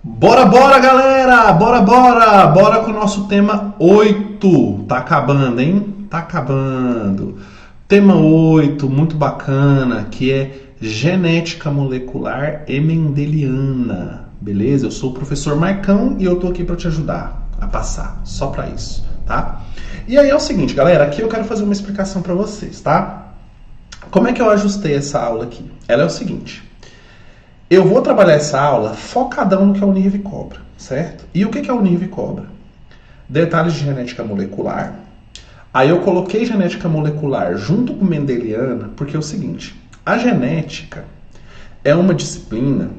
Bora, bora, galera! Bora, bora! Bora com o nosso tema 8. Tá acabando, hein? Tá acabando. Tema 8, muito bacana, que é genética molecular e mendeliana. Beleza? Eu sou o professor Marcão e eu tô aqui para te ajudar a passar, só para isso, tá? E aí é o seguinte, galera, aqui eu quero fazer uma explicação para vocês, tá? Como é que eu ajustei essa aula aqui? Ela é o seguinte: eu vou trabalhar essa aula focadão no que a Unirv cobra, certo? E o que a Unirv cobra? Detalhes de genética molecular. Aí eu coloquei genética molecular junto com mendeliana, porque é o seguinte: a genética é uma disciplina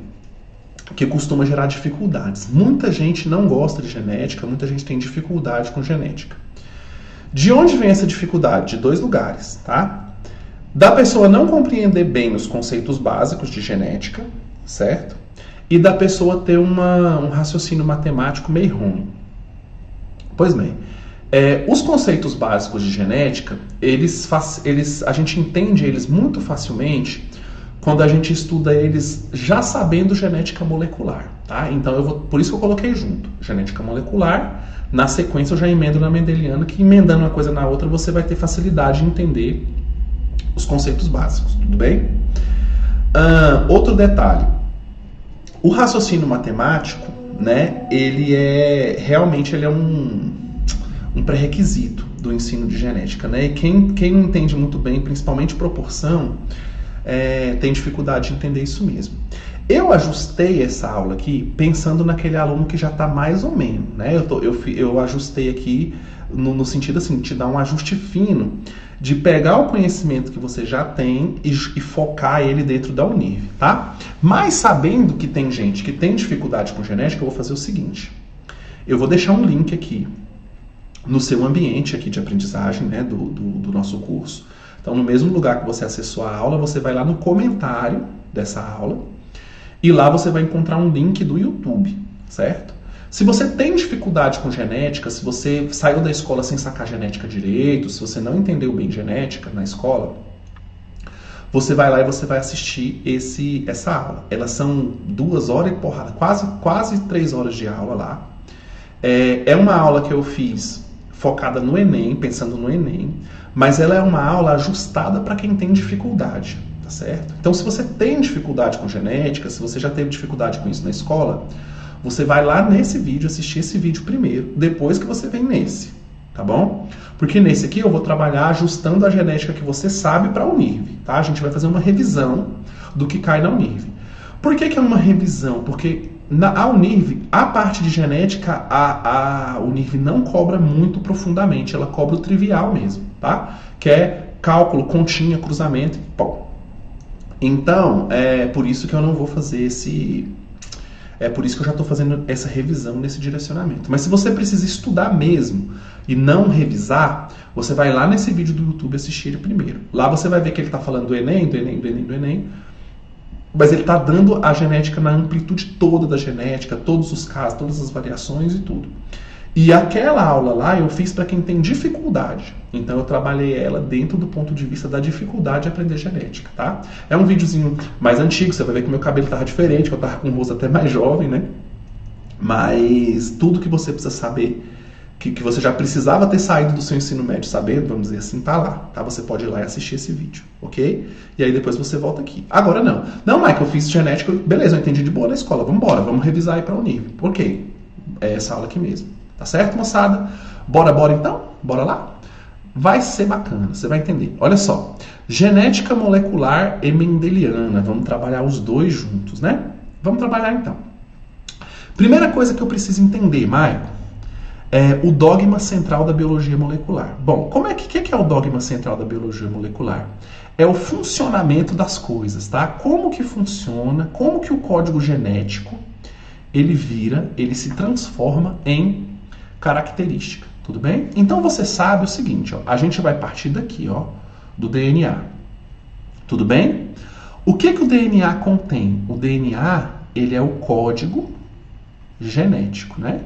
que costuma gerar dificuldades. Muita gente não gosta de genética, muita gente tem dificuldade com genética. De onde vem essa dificuldade? De dois lugares, tá? Da pessoa não compreender bem os conceitos básicos de genética, certo? E da pessoa ter um raciocínio matemático meio ruim. Pois bem, os conceitos básicos de genética, a gente entende eles muito facilmente quando a gente estuda eles já sabendo genética molecular, tá? Então por isso que eu coloquei junto, genética molecular. Na sequência eu já emendo na mendeliana, que emendando uma coisa na outra você vai ter facilidade de entender os conceitos básicos, tudo bem? Outro detalhe, o raciocínio matemático, né, ele é um pré-requisito do ensino de genética, né? E quem não entende muito bem, principalmente proporção, tem dificuldade de entender isso mesmo. Eu ajustei essa aula aqui pensando naquele aluno que já está mais ou menos, né? Eu ajustei aqui no sentido assim, de te dar um ajuste fino, de pegar o conhecimento que você já tem e focar ele dentro da Unirv, tá? Mas sabendo que tem gente que tem dificuldade com genética, eu vou fazer o seguinte: eu vou deixar um link aqui no seu ambiente aqui de aprendizagem, né, do nosso curso. Então, no mesmo lugar que você acessou a aula, você vai lá no comentário dessa aula e lá você vai encontrar um link do YouTube, certo? Se você tem dificuldade com genética, se você saiu da escola sem sacar genética direito, se você não entendeu bem genética na escola, você vai lá e você vai assistir essa aula. Elas são 2 horas e porrada, quase 3 horas de aula lá. É uma aula que eu fiz focada no Enem, pensando no Enem, mas ela é uma aula ajustada para quem tem dificuldade, tá certo? Então, se você tem dificuldade com genética, se você já teve dificuldade com isso na escola, você vai lá nesse vídeo, assistir esse vídeo primeiro, depois que você vem nesse, tá bom? Porque nesse aqui eu vou trabalhar ajustando a genética que você sabe para a Unirv, tá? A gente vai fazer uma revisão do que cai na Unirv. Por que é uma revisão? Porque a Unirv, a parte de genética, a Unirv não cobra muito profundamente, ela cobra o trivial mesmo, tá? Que é cálculo, continha, cruzamento, pô. Então, é por isso que eu não vou fazer É por isso que eu já estou fazendo essa revisão nesse direcionamento. Mas se você precisa estudar mesmo e não revisar, você vai lá nesse vídeo do YouTube assistir ele primeiro. Lá você vai ver que ele está falando do Enem, mas ele está dando a genética na amplitude toda da genética, todos os casos, todas as variações e tudo. E aquela aula lá eu fiz para quem tem dificuldade. Então eu trabalhei ela dentro do ponto de vista da dificuldade de aprender genética, tá? É um videozinho mais antigo, você vai ver que meu cabelo estava diferente, que eu estava com um rosto até mais jovem, né? Mas tudo que você precisa saber, que você já precisava ter saído do seu ensino médio sabendo, vamos dizer assim, tá lá, tá? Você pode ir lá e assistir esse vídeo, ok? E aí depois você volta aqui. Agora não. Não, Michael, eu fiz genética, beleza, eu entendi de boa na escola, vamos embora, vamos revisar aí para o Unirv. Ok, é essa aula aqui mesmo. Tá certo, moçada? Bora então? Bora lá? Vai ser bacana, você vai entender. Olha só, genética molecular e mendeliana. Vamos trabalhar os dois juntos, né? Vamos trabalhar então. Primeira coisa que eu preciso entender, Maicon, é o dogma central da biologia molecular. Bom, que é o dogma central da biologia molecular? É o funcionamento das coisas, tá? Como que funciona, como que o código genético ele se transforma em característica, tudo bem? Então você sabe o seguinte, ó, a gente vai partir daqui, ó, do DNA, tudo bem? O que o DNA contém? O DNA, ele é o código genético, né?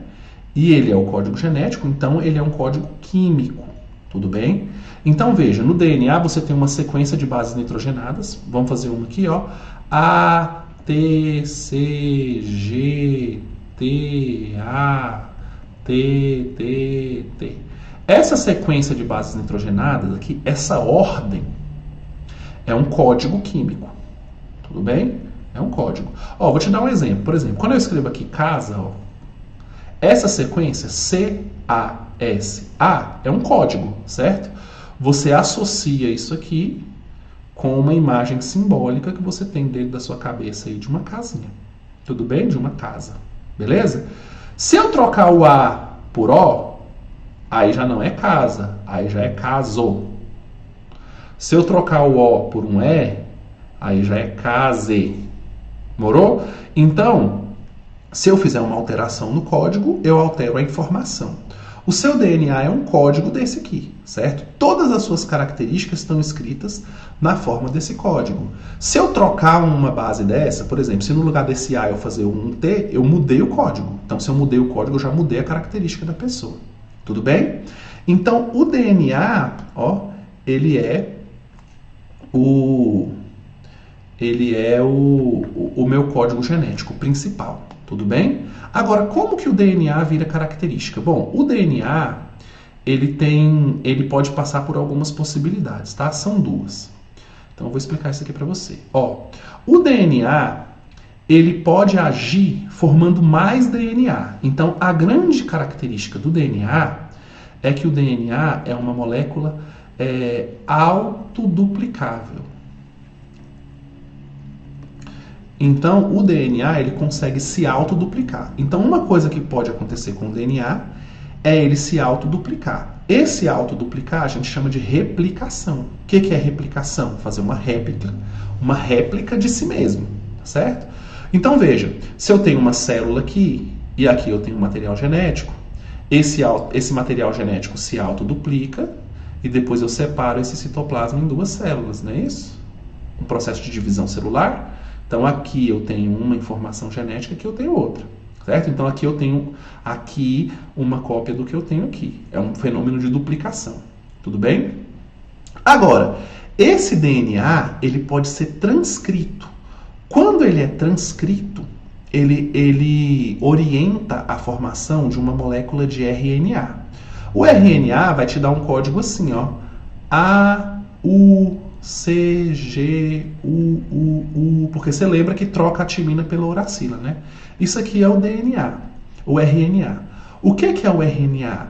E ele é o código genético, então ele é um código químico, tudo bem? Então veja, no DNA você tem uma sequência de bases nitrogenadas, vamos fazer uma aqui, ó, A, T, C, G, T, A, T, T, T. Essa sequência de bases nitrogenadas aqui, essa ordem, é um código químico. Tudo bem? É um código. Ó, vou te dar um exemplo. Por exemplo, quando eu escrevo aqui casa, ó, essa sequência C-A-S-A é um código, certo? Você associa isso aqui com uma imagem simbólica que você tem dentro da sua cabeça aí de uma casinha. Tudo bem? De uma casa. Beleza? Se eu trocar o A por O, aí já não é casa, aí já é caso. Se eu trocar o O por um E, aí já é case. Morou? Então, se eu fizer uma alteração no código, eu altero a informação. O seu DNA é um código desse aqui, certo? Todas as suas características estão escritas na forma desse código. Se eu trocar uma base dessa, por exemplo, se no lugar desse A eu fazer um T, eu mudei o código. Então, se eu mudei o código, eu já mudei a característica da pessoa. Tudo bem? Então, o DNA, ó, ele é o meu código genético principal. Tudo bem? Agora, como que o DNA vira característica? Bom, o DNA, ele pode passar por algumas possibilidades, tá? São duas. Então, eu vou explicar isso aqui para você. Ó, o DNA, ele pode agir formando mais DNA. Então, a grande característica do DNA é que o DNA é uma molécula autoduplicável. Então, o DNA ele consegue se autoduplicar. Então, uma coisa que pode acontecer com o DNA é ele se autoduplicar. Esse autoduplicar a gente chama de replicação. O que é replicação? Fazer uma réplica de si mesmo, certo? Então, veja, se eu tenho uma célula aqui e aqui eu tenho um material genético, esse material genético se autoduplica e depois eu separo esse citoplasma em duas células, não é isso? Um processo de divisão celular. Então, aqui eu tenho uma informação genética, aqui eu tenho outra, certo? Então, aqui eu tenho aqui uma cópia do que eu tenho aqui. É um fenômeno de duplicação, tudo bem? Agora, esse DNA, ele pode ser transcrito. Quando ele é transcrito, ele orienta a formação de uma molécula de RNA. O RNA vai te dar um código assim, ó, A, U, C, G, U, porque você lembra que troca a timina pela uracila, né? Isso aqui é o DNA, o RNA. O que é o RNA?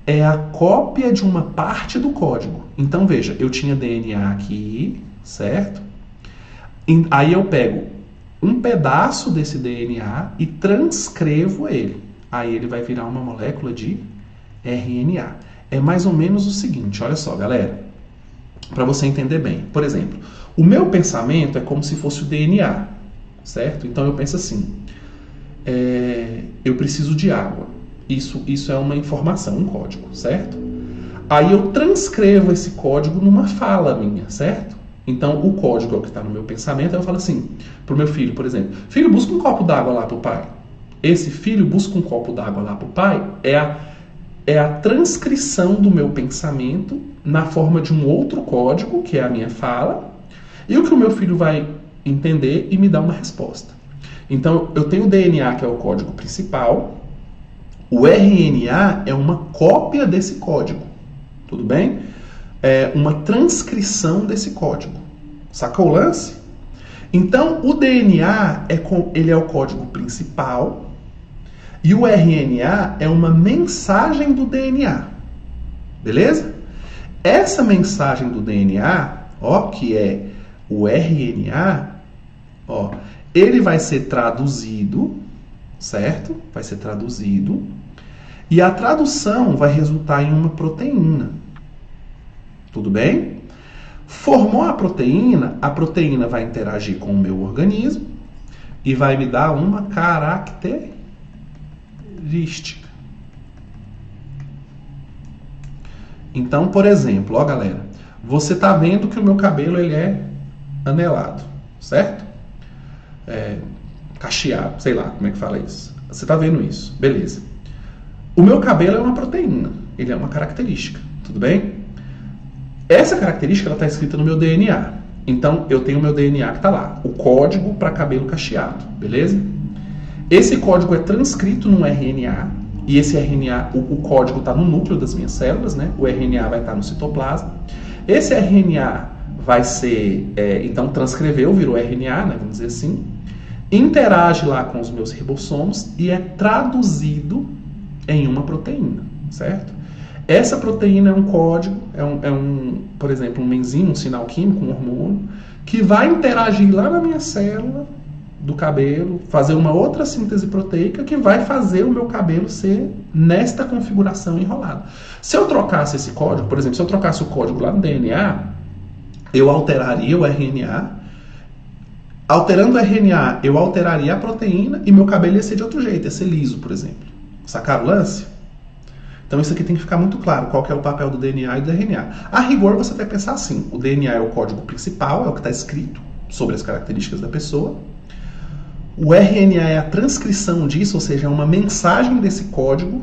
É a cópia de uma parte do código. Então, veja, eu tinha DNA aqui, certo? Aí eu pego um pedaço desse DNA e transcrevo ele. Aí ele vai virar uma molécula de RNA. É mais ou menos o seguinte, olha só, galera. Para você entender bem. Por exemplo, o meu pensamento é como se fosse o DNA, certo? Então eu penso assim, eu preciso de água. Isso é uma informação, um código, certo? Aí eu transcrevo esse código numa fala minha, certo? Então o código é o que está no meu pensamento, aí eu falo assim, para o meu filho, por exemplo, filho, busca um copo d'água lá para o pai. Esse filho busca um copo d'água lá para o pai, é a transcrição do meu pensamento na forma de um outro código, que é a minha fala, e o que o meu filho vai entender e me dar uma resposta. Então, eu tenho o DNA, que é o código principal, o RNA é uma cópia desse código, tudo bem? É uma transcrição desse código. Sacou o lance? Então, o DNA, ele é o código principal, e o RNA é uma mensagem do DNA. Beleza? Essa mensagem do DNA, ó, que é o RNA, ó, ele vai ser traduzido, certo? Vai ser traduzido. E a tradução vai resultar em uma proteína. Tudo bem? Formou a proteína vai interagir com o meu organismo e vai me dar uma característica. Então, por exemplo, ó galera, você tá vendo que o meu cabelo ele é anelado, certo? Cacheado, sei lá como é que fala isso. Você tá vendo isso, beleza. O meu cabelo é uma proteína, ele é uma característica, tudo bem? Essa característica ela tá escrita no meu DNA. Então, eu tenho o meu DNA que tá lá, o código para cabelo cacheado, beleza? Esse código é transcrito num RNA, e esse RNA, o código está no núcleo das minhas células, né? O RNA vai estar no citoplasma. Esse RNA vai ser, então transcreveu, virou RNA, né? Vamos dizer assim, interage lá com os meus ribossomos e é traduzido em uma proteína, certo? Essa proteína é um código, por exemplo, uma enzima, um sinal químico, um hormônio, que vai interagir lá na minha célula do cabelo, fazer uma outra síntese proteica que vai fazer o meu cabelo ser nesta configuração enrolada. Se eu trocasse esse código, por exemplo, se eu trocasse o código lá no DNA, eu alteraria o RNA. Alterando o RNA, eu alteraria a proteína e meu cabelo ia ser de outro jeito, ia ser liso, por exemplo. Sacaram o lance? Então isso aqui tem que ficar muito claro, qual que é o papel do DNA e do RNA. A rigor, você vai pensar assim, o DNA é o código principal, é o que está escrito sobre as características da pessoa. O RNA é a transcrição disso, ou seja, é uma mensagem desse código.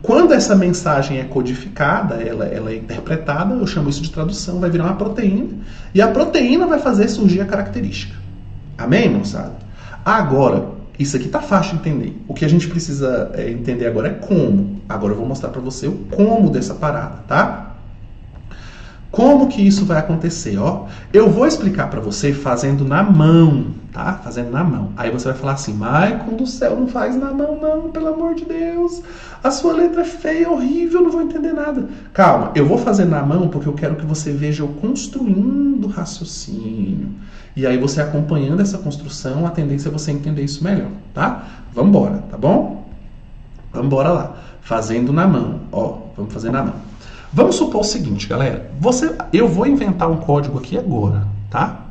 Quando essa mensagem é codificada, ela é interpretada, eu chamo isso de tradução, vai virar uma proteína, e a proteína vai fazer surgir a característica. Amém, moçada? Agora, isso aqui tá fácil de entender. O que a gente precisa entender agora é como. Agora eu vou mostrar para você o como dessa parada, tá? Como que isso vai acontecer, ó? Eu vou explicar para você fazendo na mão, tá? Fazendo na mão. Aí você vai falar assim, Maicon do céu, não faz na mão não, pelo amor de Deus. A sua letra é feia, horrível, não vou entender nada. Calma, eu vou fazer na mão porque eu quero que você veja eu construindo o raciocínio. E aí você acompanhando essa construção, a tendência é você entender isso melhor, tá? Vamos embora, tá bom? Vamos embora lá. Fazendo na mão, ó, vamos fazer na mão. Vamos supor o seguinte, galera. Eu vou inventar um código aqui agora, tá?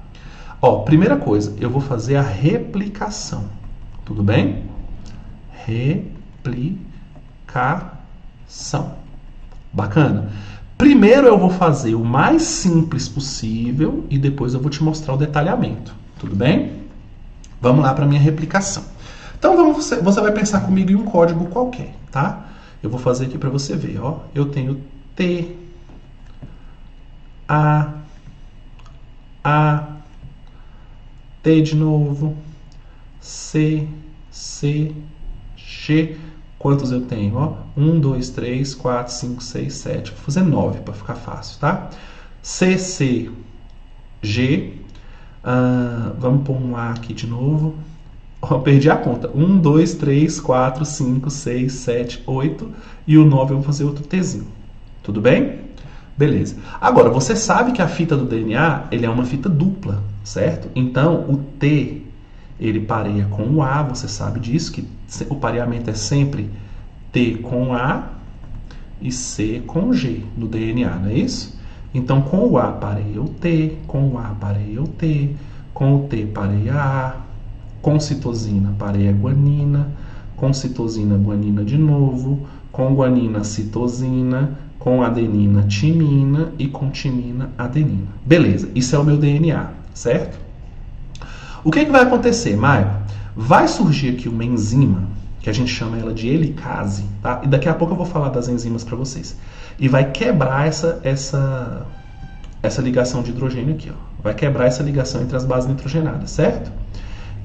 Ó, primeira coisa, eu vou fazer a replicação. Tudo bem? Replicação. Bacana? Primeiro eu vou fazer o mais simples possível e depois eu vou te mostrar o detalhamento. Tudo bem? Vamos lá para a minha replicação. Então você vai pensar comigo em um código qualquer, tá? Eu vou fazer aqui para você ver, ó. Eu tenho T, A, T de novo, C, G. Quantos eu tenho? Ó? 1, 2, 3, 4, 5, 6, 7. Vou fazer 9 para ficar fácil, tá? C, G. Vamos pôr um A aqui de novo. Ó, perdi a conta. 1, 2, 3, 4, 5, 6, 7, 8. E o 9 eu vou fazer outro Tzinho. Tudo bem? Beleza. Agora, você sabe que a fita do DNA ele é uma fita dupla, certo? Então, o T, ele pareia com o A, você sabe disso, que o pareamento é sempre T com A e C com G no DNA, não é isso? Então, com o A pareia o T, com o A pareia o T, com o T pareia A, com citosina pareia guanina, com citosina guanina de novo, com guanina citosina, com adenina timina e com timina adenina. Beleza, isso é o meu DNA, certo? O que vai acontecer, Maio? Vai surgir aqui uma enzima, que a gente chama ela de helicase, tá? E daqui a pouco eu vou falar das enzimas para vocês. E vai quebrar essa ligação de hidrogênio aqui, ó. Vai quebrar essa ligação entre as bases nitrogenadas, certo?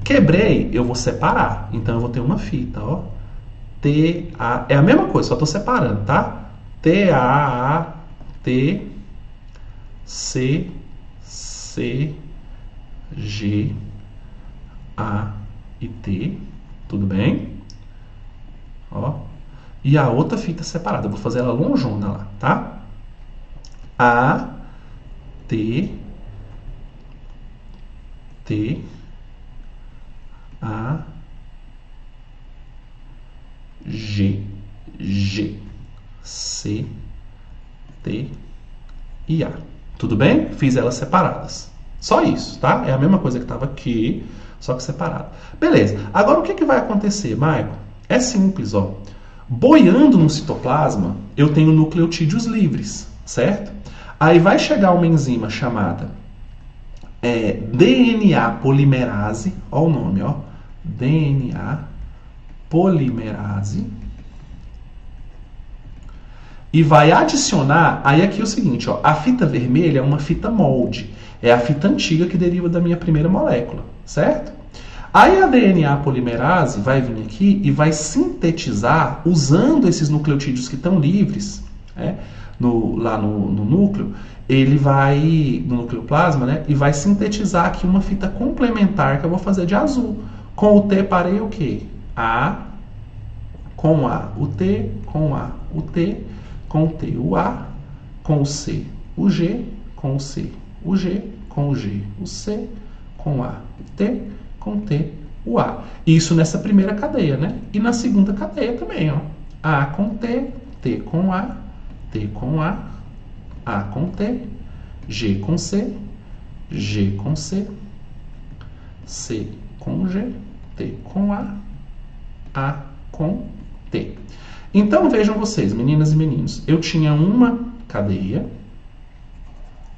Quebrei, eu vou separar. Então eu vou ter uma fita, ó. T-A... É a mesma coisa, só estou separando, tá? T-A-A-T C-C-G A e T, tudo bem? Ó. E a outra fita separada, eu vou fazer ela lonjona lá, tá? A, T, T, A, G, G, C, T e A. Tudo bem? Fiz elas separadas. Só isso, tá? É a mesma coisa que estava aqui, só que separado. Beleza. Agora o que vai acontecer, Maicon? É simples, ó. Boiando no citoplasma, eu tenho nucleotídeos livres, certo? Aí vai chegar uma enzima chamada DNA polimerase, ó o nome, ó. DNA polimerase. E vai adicionar, aí aqui é o seguinte, ó, a fita vermelha é uma fita molde. É a fita antiga que deriva da minha primeira molécula, certo? Aí a DNA polimerase vai vir aqui e vai sintetizar, usando esses nucleotídeos que estão livres, né, lá no núcleo, ele vai, no nucleoplasma, né, e vai sintetizar aqui uma fita complementar que eu vou fazer de azul. Com o T parei o quê? A, com A, o T, com A, o T, com o T, o A, com o C, o G, com o C, o G, com o G, o C, com A, o T, com T, o A. Isso nessa primeira cadeia, né? E na segunda cadeia também, ó. A com T, T com A, T com A com T, G com C, G com C, C com G, T com A com T. Então vejam vocês, meninas e meninos, eu tinha uma cadeia,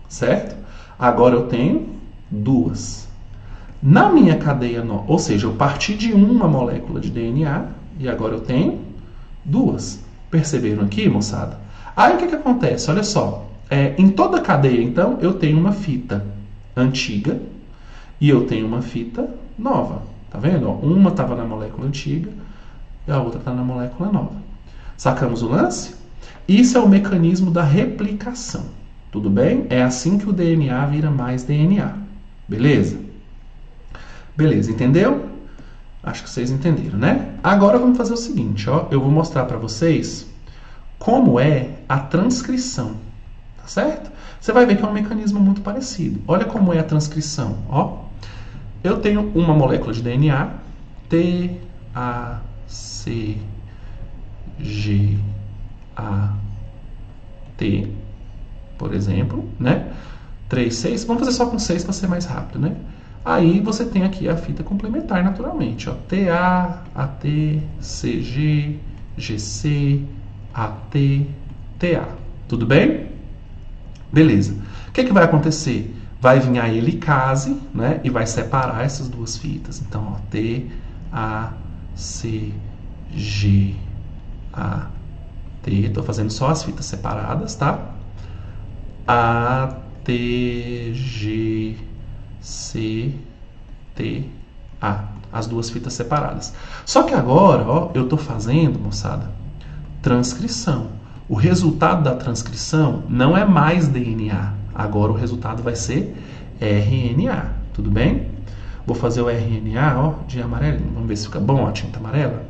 certo? Agora eu tenho duas. Na minha cadeia, ou seja, eu parti de uma molécula de DNA e agora eu tenho duas. Perceberam aqui, moçada? Aí o que acontece? Olha só, em toda cadeia, então, eu tenho uma fita antiga e eu tenho uma fita nova. Tá vendo? Uma estava na molécula antiga e a outra está na molécula nova. Sacamos o lance? Isso é o mecanismo da replicação. Tudo bem? É assim que o DNA vira mais DNA. Beleza? Beleza, entendeu? Acho que vocês entenderam, né? Agora vamos fazer o seguinte, ó. Eu vou mostrar para vocês como é a transcrição. Tá certo? Você vai ver que é um mecanismo muito parecido. Olha como é a transcrição, ó. Eu tenho uma molécula de DNA, T, A, C, G, A, T, por exemplo, né? 3, 6. Vamos fazer só com 6 para ser mais rápido, né? Aí você tem aqui a fita complementar naturalmente, ó. TA, AT, CG, GC, AT, TA. Tudo bem? Beleza. O que vai acontecer? Vai vir a helicase, né? E vai separar essas duas fitas. Então, ó, T, A, C, G, A, T. Estou fazendo só as fitas separadas, tá? A, T, G, C, T, A. As duas fitas separadas. Só que agora, ó, eu estou fazendo, moçada, transcrição. O resultado da transcrição não é mais DNA. Agora o resultado vai ser RNA. Tudo bem? Vou fazer o RNA, ó, de amarelinho. Vamos ver se fica bom a tinta amarela.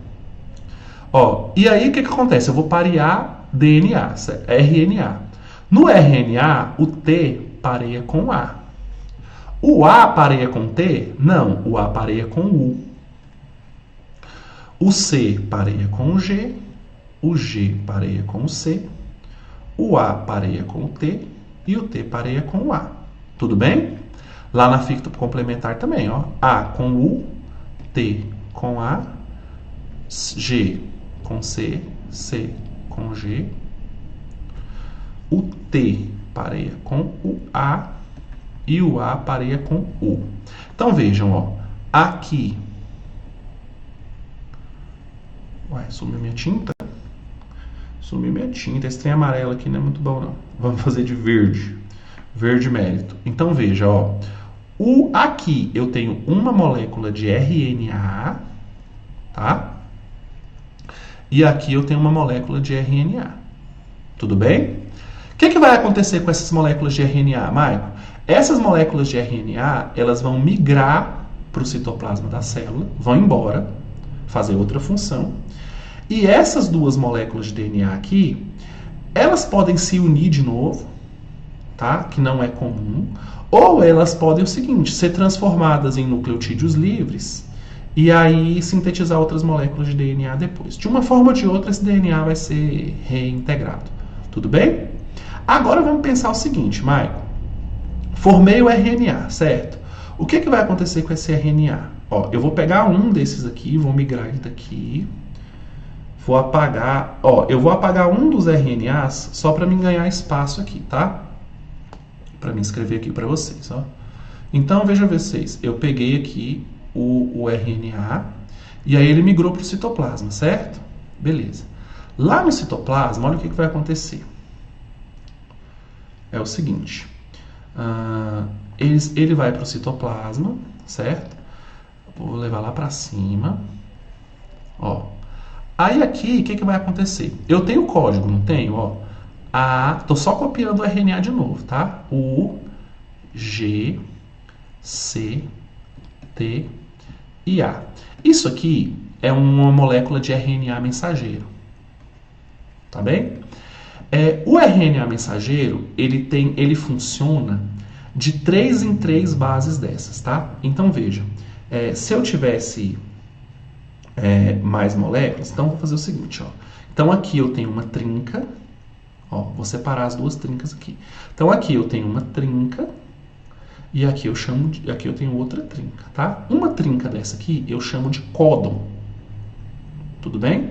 Ó, e aí o que acontece? Eu vou parear DNA, certo? RNA. No RNA, o T pareia com o A. O A pareia com T? Não, o A pareia com o U. O C pareia com o G, o G pareia com o C, o A pareia com o T e o T pareia com o A. Tudo bem? Lá na fita complementar também, ó. A com U, T com A, G com C, C com G, o T pareia com o A e o A pareia com U. Então vejam, ó, aqui. Ué, sumiu minha tinta? Sumiu minha tinta. Esse trem amarelo aqui não é muito bom, não. Vamos fazer de verde. Verde mérito. Então veja, ó. Aqui eu tenho uma molécula de RNA, tá? E aqui eu tenho uma molécula de RNA. Tudo bem? O que vai acontecer com essas moléculas de RNA, Maicon? Essas moléculas de RNA, elas vão migrar para o citoplasma da célula, vão embora, fazer outra função. E essas duas moléculas de DNA aqui, elas podem se unir de novo, tá? Que não é comum. Ou elas podem o seguinte, ser transformadas em nucleotídeos livres e aí sintetizar outras moléculas de DNA depois. De uma forma ou de outra, esse DNA vai ser reintegrado. Tudo bem? Agora vamos pensar o seguinte, Maicon. Formei o RNA, certo? O que vai acontecer com esse RNA? Ó, eu vou pegar um desses aqui, vou migrar ele daqui. Vou apagar, ó, eu vou apagar um dos RNAs só para mim ganhar espaço aqui, tá? Para me escrever aqui para vocês, ó. Então, veja vocês, eu peguei aqui o RNA e aí ele migrou para o citoplasma, certo? Beleza. Lá no citoplasma, olha o que vai acontecer. É o seguinte, ele vai para o citoplasma, certo? Vou levar lá para cima. Ó. Aí aqui, o que vai acontecer? Eu tenho o código, não tenho? Ó. Tô só copiando o RNA de novo, tá? U, G, C, T e A. Isso aqui é uma molécula de RNA mensageiro. Tá bem? O RNA mensageiro, ele funciona de 3 em 3 bases dessas, tá? Então, veja, se eu tivesse mais moléculas, então vou fazer o seguinte, ó. Então, aqui eu tenho uma trinca, ó, vou separar as duas trincas aqui. Então, aqui eu tenho uma trinca e aqui eu tenho outra trinca, tá? Uma trinca dessa aqui eu chamo de códon. Tudo bem?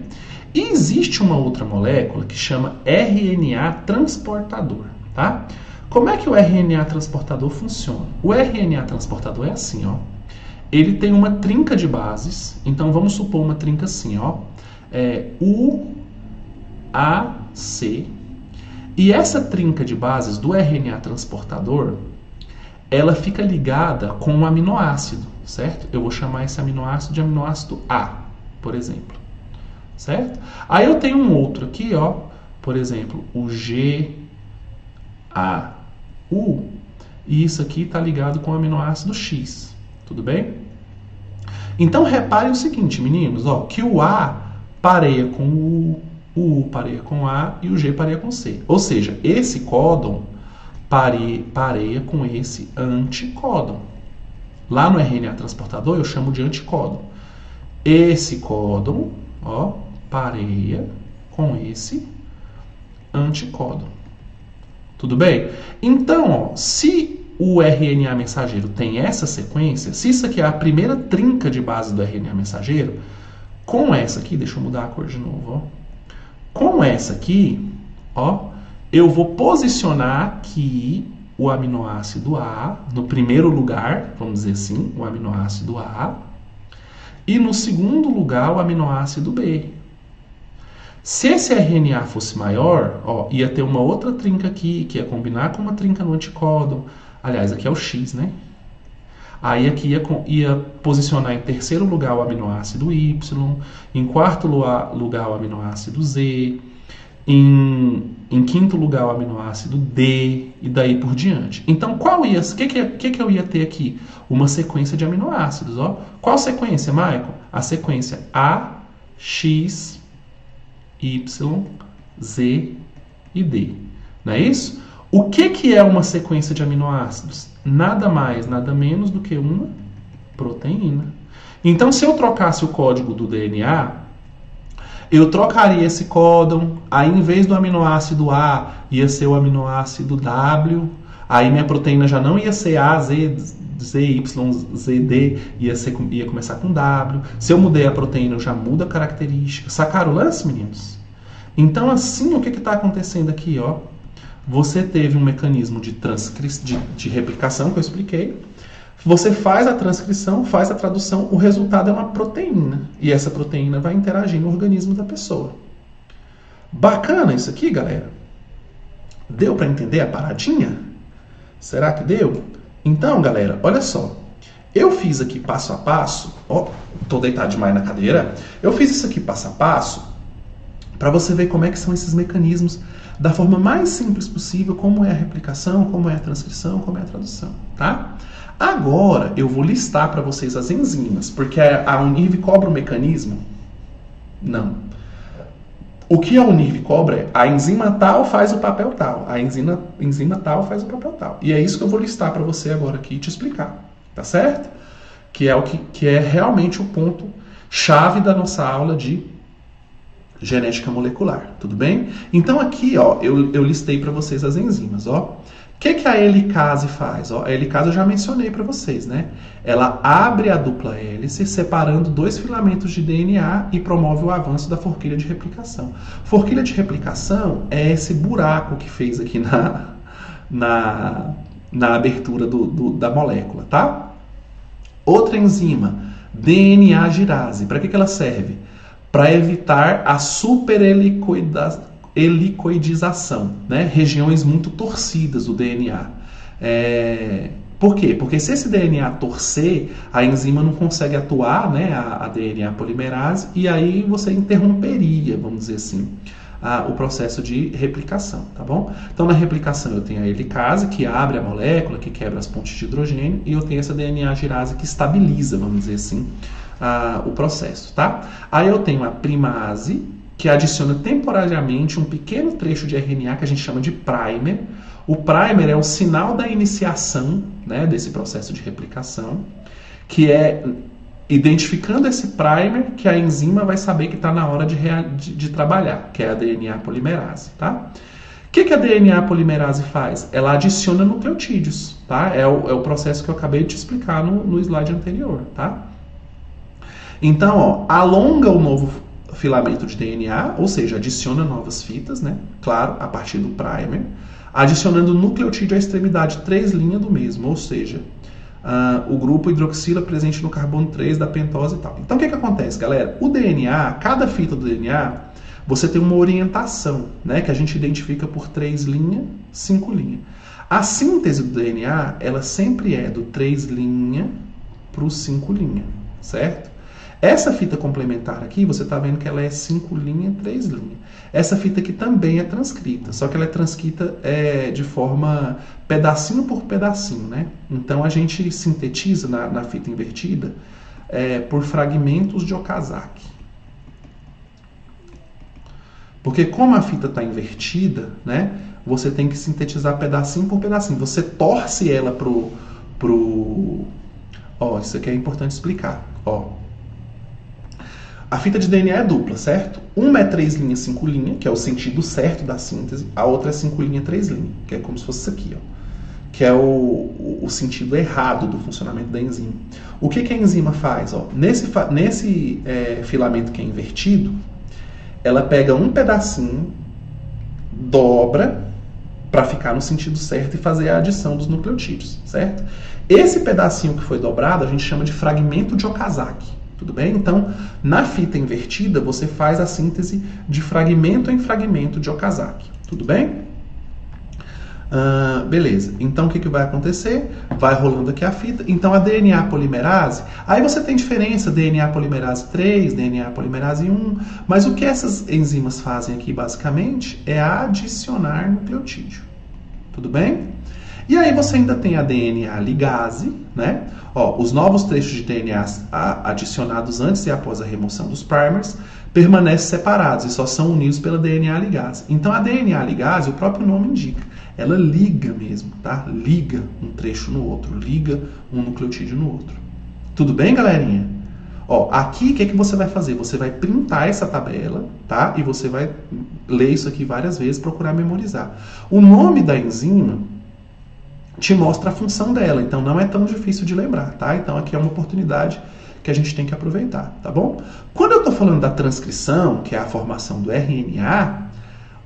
E existe uma outra molécula que chama RNA transportador, tá? Como é que o RNA transportador funciona? O RNA transportador é assim, ó. Ele tem uma trinca de bases, então vamos supor uma trinca assim, ó. U, A, C. E essa trinca de bases do RNA transportador, ela fica ligada com um aminoácido, certo? Eu vou chamar esse aminoácido de aminoácido A, por exemplo. Certo? Aí eu tenho um outro aqui, ó, por exemplo, o G, A, U, e isso aqui está ligado com o aminoácido X, tudo bem? Então repare o seguinte, meninos, ó, que o A pareia com o U pareia com o A e o G pareia com o C. Ou seja, esse códon pareia com esse anticódon. Lá no RNA transportador eu chamo de anticódon. Esse códon, ó, pareia com esse anticódon. Tudo bem? Então, ó, se o RNA mensageiro tem essa sequência, se isso aqui é a primeira trinca de base do RNA mensageiro, com essa aqui, deixa eu mudar a cor de novo, ó. Com essa aqui, ó, eu vou posicionar aqui o aminoácido A no primeiro lugar, vamos dizer assim, o aminoácido A, e no segundo lugar o aminoácido B. Se esse RNA fosse maior, ó, ia ter uma outra trinca aqui, que ia combinar com uma trinca no anticódon. Aliás, aqui é o X, né? Aí aqui ia posicionar em terceiro lugar o aminoácido Y, em quarto lugar o aminoácido Z, em quinto lugar o aminoácido D, e daí por diante. Então, o que eu ia ter aqui? Uma sequência de aminoácidos, ó. Qual sequência, Michael? A sequência A, X, Y, Z e D. Não é isso? O que é uma sequência de aminoácidos? Nada mais, nada menos do que uma proteína. Então, se eu trocasse o código do DNA, eu trocaria esse códon, aí em vez do aminoácido A, ia ser o aminoácido W, aí minha proteína já não ia ser A, Z, Y, Z, D, ia começar com W. Se eu mudei a proteína, eu já mudo a característica. Sacaram o lance, meninos? Então, assim, o que está acontecendo aqui, ó? Você teve um mecanismo de replicação que eu expliquei. Você faz a transcrição, faz a tradução, o resultado é uma proteína. E essa proteína vai interagir no organismo da pessoa. Bacana isso aqui, galera? Deu para entender a paradinha? Será que deu? Então, galera, olha só. Eu fiz aqui passo a passo. Ó, tô deitado demais na cadeira. Eu fiz isso aqui passo a passo para você ver como é que são esses mecanismos da forma mais simples possível, como é a replicação, como é a transcrição, como é a tradução, tá? Agora eu vou listar para vocês as enzimas, porque a Unirv cobra o mecanismo? Não. O que a Unirv cobra é a enzima tal faz o papel tal, a enzima tal faz o papel tal. E é isso que eu vou listar para você agora aqui e te explicar, tá certo? Que é realmente o ponto chave da nossa aula de genética molecular, tudo bem? Então aqui, ó, eu listei para vocês as enzimas, ó. O que a helicase faz? Ó, a helicase eu já mencionei para vocês, né? Ela abre a dupla hélice, separando dois filamentos de DNA e promove o avanço da forquilha de replicação. Forquilha de replicação é esse buraco que fez aqui na abertura da molécula, tá? Outra enzima, DNA girase. Para que ela serve? Para evitar a superhelicoidização, né? Regiões muito torcidas do DNA. Por quê? Porque se esse DNA torcer, a enzima não consegue atuar, né, a DNA polimerase, e aí você interromperia, vamos dizer assim, o processo de replicação, tá bom? Então, na replicação eu tenho a helicase, que abre a molécula, que quebra as pontes de hidrogênio, e eu tenho essa DNA girase que estabiliza, vamos dizer assim, o processo, tá? Aí eu tenho a primase, que adiciona temporariamente um pequeno trecho de RNA que a gente chama de primer. O primer é o sinal da iniciação, né, desse processo de replicação, que é identificando esse primer que a enzima vai saber que está na hora de trabalhar, que é a DNA polimerase, tá? O que a DNA polimerase faz? Ela adiciona nucleotídeos, tá? É o processo que eu acabei de te explicar no slide anterior, tá? Então, ó, alonga o novo filamento de DNA, ou seja, adiciona novas fitas, né? Claro, a partir do primer, adicionando nucleotídeo à extremidade 3' do mesmo, ou seja, o grupo hidroxila presente no carbono 3 da pentose e tal. Então, o que acontece, galera? O DNA, cada fita do DNA, você tem uma orientação, né? Que a gente identifica por 3', 5'. A síntese do DNA, ela sempre é do 3' para o 5', certo? Essa fita complementar aqui, você está vendo que ela é 5', 3'. Essa fita aqui também é transcrita, só que ela é transcrita de forma pedacinho por pedacinho, né? Então a gente sintetiza na fita invertida por fragmentos de Okazaki. Porque como a fita está invertida, né? Você tem que sintetizar pedacinho por pedacinho. Você torce ela pro... Ó, isso aqui é importante explicar, ó. A fita de DNA é dupla, certo? Uma é 3', 5', que é o sentido certo da síntese. A outra é 5', 3', que é como se fosse isso aqui, ó. Que é o sentido errado do funcionamento da enzima. O que a enzima faz? Ó? Nesse filamento que é invertido, ela pega um pedacinho, dobra para ficar no sentido certo e fazer a adição dos nucleotídeos, certo? Esse pedacinho que foi dobrado a gente chama de fragmento de Okazaki. Tudo bem? Então, na fita invertida, você faz a síntese de fragmento em fragmento de Okazaki. Tudo bem? Beleza. Então, o que vai acontecer? Vai rolando aqui a fita. Então, a DNA polimerase... Aí você tem diferença, DNA polimerase 3, DNA polimerase 1. Mas o que essas enzimas fazem aqui, basicamente, é adicionar nucleotídeo. Tudo bem? E aí você ainda tem a DNA ligase, né? Ó, os novos trechos de DNA adicionados antes e após a remoção dos primers permanecem separados e só são unidos pela DNA ligase. Então a DNA ligase, o próprio nome indica, ela liga mesmo, tá? Liga um trecho no outro, liga um nucleotídeo no outro. Tudo bem, galerinha? Ó, aqui o que você vai fazer? Você vai printar essa tabela, tá? E você vai ler isso aqui várias vezes, procurar memorizar. O nome da enzima te mostra a função dela, então não é tão difícil de lembrar, tá? Então aqui é uma oportunidade que a gente tem que aproveitar, tá bom? Quando eu estou falando da transcrição, que é a formação do RNA,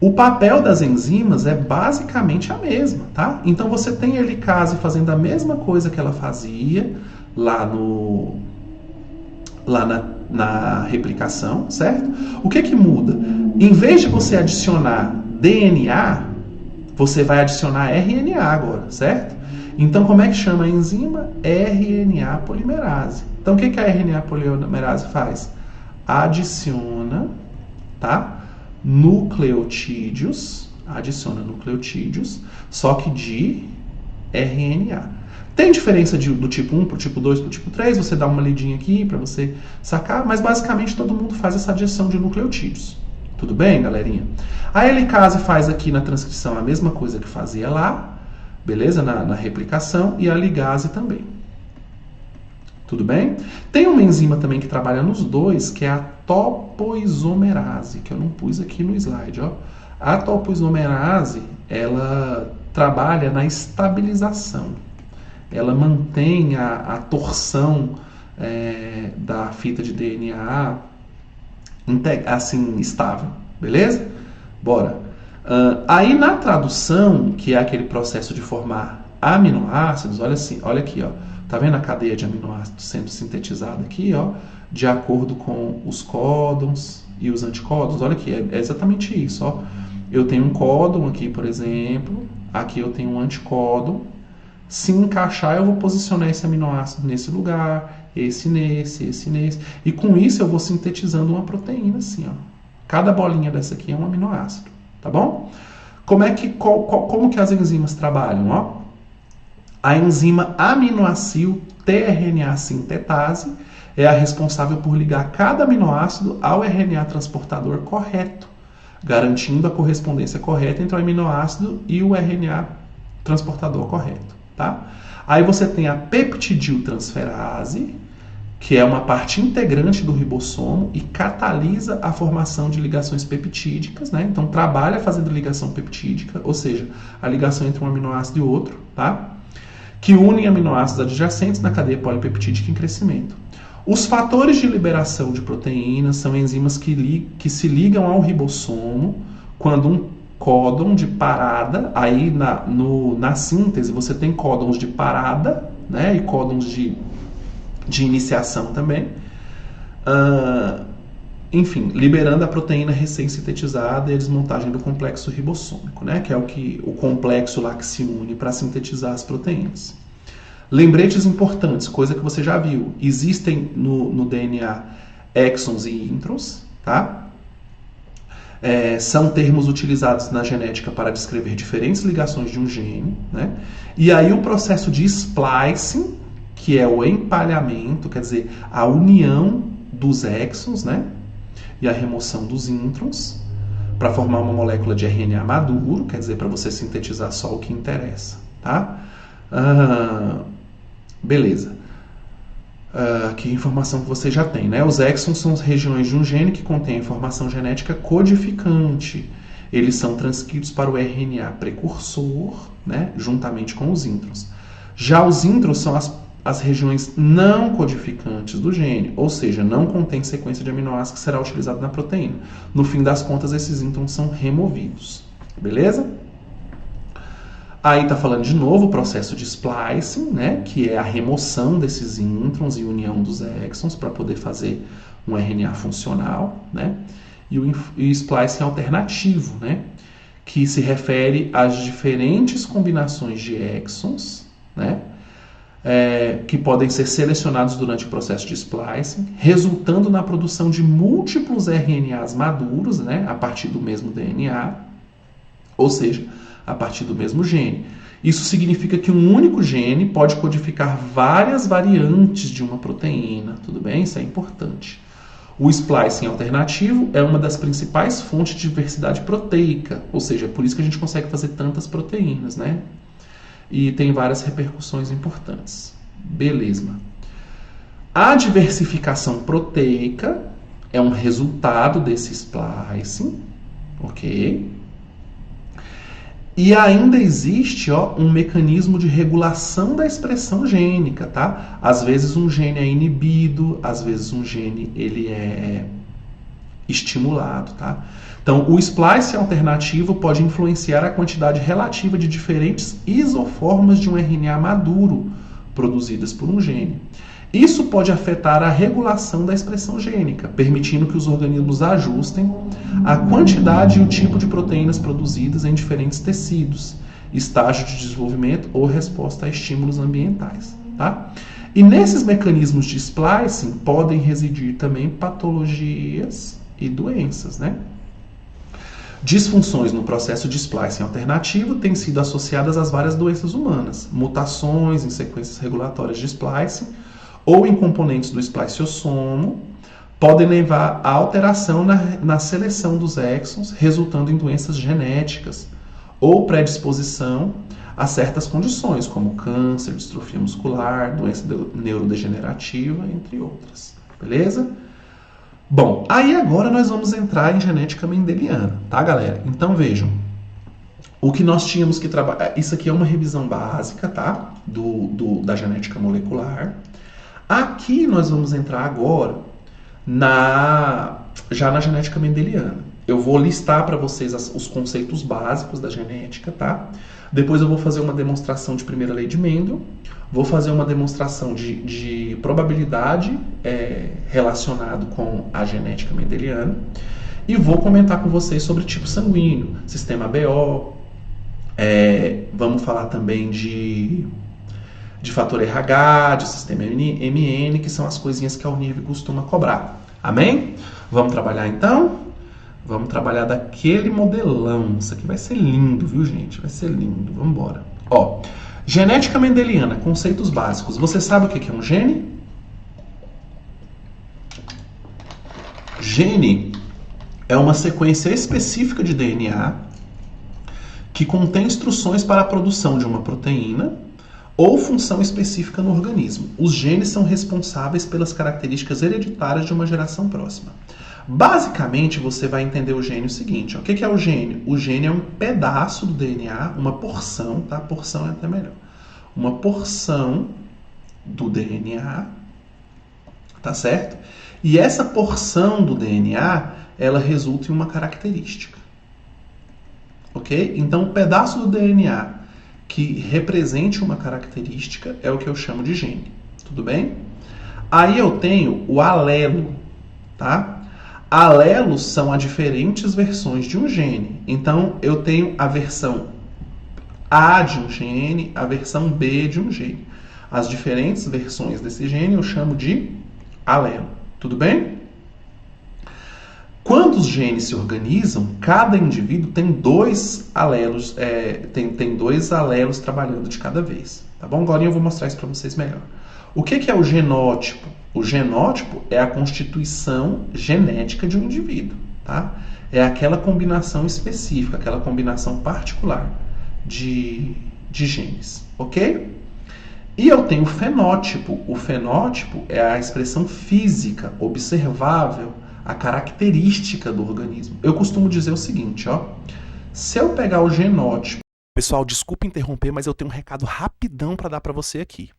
o papel das enzimas é basicamente a mesma, tá? Então você tem a helicase fazendo a mesma coisa que ela fazia lá na replicação, certo? O que muda? Em vez de você adicionar DNA, você vai adicionar RNA agora, certo? Então, como é que chama a enzima? RNA polimerase. Então, o que a RNA polimerase faz? Adiciona, tá? Nucleotídeos, só que de RNA. Tem diferença do tipo 1 para o tipo 2 para o tipo 3, você dá uma lidinha aqui para você sacar, mas basicamente todo mundo faz essa adição de nucleotídeos. Tudo bem, galerinha? A helicase faz aqui na transcrição a mesma coisa que fazia lá, beleza? Na replicação, e a ligase também. Tudo bem? Tem uma enzima também que trabalha nos dois, que é a topoisomerase, que eu não pus aqui no slide, ó. A topoisomerase, ela trabalha na estabilização. Ela mantém a torção da fita de DNA assim, estável, beleza? Bora. Aí na tradução, que é aquele processo de formar aminoácidos, olha aqui, ó. Tá vendo a cadeia de aminoácidos sendo sintetizada aqui, ó, de acordo com os códons e os anticódons? Olha aqui, é exatamente isso, ó. Eu tenho um códon aqui, por exemplo, aqui eu tenho um anticódon, Se encaixar, eu vou posicionar esse aminoácido nesse lugar, esse nesse. E com isso eu vou sintetizando uma proteína assim, ó. Cada bolinha dessa aqui é um aminoácido, tá bom? Como que as enzimas trabalham, ó? A enzima aminoácido tRNA sintetase é a responsável por ligar cada aminoácido ao RNA transportador correto, garantindo a correspondência correta entre o aminoácido e o RNA transportador correto, tá? Aí você tem a peptidiltransferase, que é uma parte integrante do ribossomo e catalisa a formação de ligações peptídicas, né? Então trabalha fazendo ligação peptídica, ou seja, a ligação entre um aminoácido e outro, tá? Que unem aminoácidos adjacentes na cadeia polipeptídica em crescimento. Os fatores de liberação de proteínas são enzimas que se ligam ao ribossomo quando um códon de parada, aí na síntese você tem códons de parada, né, e códons de iniciação também, enfim, liberando a proteína recém-sintetizada e a desmontagem do complexo ribossômico, né, que é o complexo lá que se une para sintetizar as proteínas. Lembretes importantes, coisa que você já viu, existem no DNA exons e introns, tá? São termos utilizados na genética para descrever diferentes ligações de um gene, né? E aí o processo de splicing, que é o empalhamento, quer dizer, a união dos exons, né? E a remoção dos introns, para formar uma molécula de RNA maduro, quer dizer, para você sintetizar só o que interessa, tá? Beleza. Que informação que você já tem, né? Os exons são as regiões de um gene que contém a informação genética codificante. Eles são transcritos para o RNA precursor, né? Juntamente com os introns. Já os introns são as regiões não codificantes do gene, ou seja, não contém sequência de aminoácidos que será utilizada na proteína. No fim das contas, esses introns são removidos. Beleza? Aí está falando de novo o processo de splicing, né, que é a remoção desses introns e união dos exons para poder fazer um RNA funcional, né, e o splicing alternativo, né, que se refere às diferentes combinações de exons, né, que podem ser selecionados durante o processo de splicing, resultando na produção de múltiplos RNAs maduros, né, a partir do mesmo DNA, ou seja, a partir do mesmo gene. Isso significa que um único gene pode codificar várias variantes de uma proteína, tudo bem? Isso é importante. O splicing alternativo é uma das principais fontes de diversidade proteica, ou seja, é por isso que a gente consegue fazer tantas proteínas, né? E tem várias repercussões importantes. Beleza. A diversificação proteica é um resultado desse splicing, ok? E ainda existe um mecanismo de regulação da expressão gênica, tá? Às vezes um gene é inibido, às vezes um gene ele é estimulado, tá? Então, o splicing alternativo pode influenciar a quantidade relativa de diferentes isoformas de um RNA maduro produzidas por um gene. Isso pode afetar a regulação da expressão gênica, permitindo que os organismos ajustem a quantidade e o tipo de proteínas produzidas em diferentes tecidos, estágio de desenvolvimento ou resposta a estímulos ambientais, tá? E nesses mecanismos de splicing podem residir também patologias e doenças, né? Disfunções no processo de splicing alternativo têm sido associadas às várias doenças humanas, mutações em sequências regulatórias de splicing ou em componentes do spliceossomo, podem levar a alteração na seleção dos exons, resultando em doenças genéticas ou predisposição a certas condições, como câncer, distrofia muscular, doença neurodegenerativa, entre outras. Beleza? Bom, aí agora nós vamos entrar em genética mendeliana, tá, galera? Então vejam, o que nós tínhamos que trabalhar, isso aqui é uma revisão básica, tá, da genética molecular. Aqui nós vamos entrar agora já na genética mendeliana. Eu vou listar para vocês os conceitos básicos da genética, tá? Depois eu vou fazer uma demonstração de primeira lei de Mendel, vou fazer uma demonstração de probabilidade relacionado com a genética mendeliana e vou comentar com vocês sobre tipo sanguíneo, sistema ABO, vamos falar também de de fator RH, de sistema MN, que são as coisinhas que a Unirv costuma cobrar. Amém? Vamos trabalhar então? Vamos trabalhar daquele modelão. Isso aqui vai ser lindo, viu, gente? Vai ser lindo. Vamos embora. Ó, genética mendeliana, conceitos básicos. Você sabe o que é um gene? Gene é uma sequência específica de DNA que contém instruções para a produção de uma proteína ou função específica no organismo. Os genes são responsáveis pelas características hereditárias de uma geração próxima. Basicamente, você vai entender o gene o seguinte, ó. O que é o gene? O gene é um pedaço do DNA, uma porção, tá? Porção é até melhor. Uma porção do DNA, tá certo? E essa porção do DNA, ela resulta em uma característica. Ok? Então, um pedaço do DNA que represente uma característica é o que eu chamo de gene. Tudo bem? Aí eu tenho o alelo, tá? Alelos são as diferentes versões de um gene. Então, eu tenho a versão A de um gene, a versão B de um gene. As diferentes versões desse gene eu chamo de alelo. Tudo bem? Quando os genes se organizam, cada indivíduo tem dois alelos, tem dois alelos trabalhando de cada vez. Tá bom? Agora eu vou mostrar isso para vocês melhor. O que é o genótipo? O genótipo é a constituição genética de um indivíduo. Tá? É aquela combinação específica, aquela combinação particular de genes. Ok? E eu tenho o fenótipo. O fenótipo é a expressão física, observável, a característica do organismo. Eu costumo dizer o seguinte, ó. Se eu pegar o genótipo... Pessoal, desculpa interromper, mas eu tenho um recado rapidão para dar para você aqui.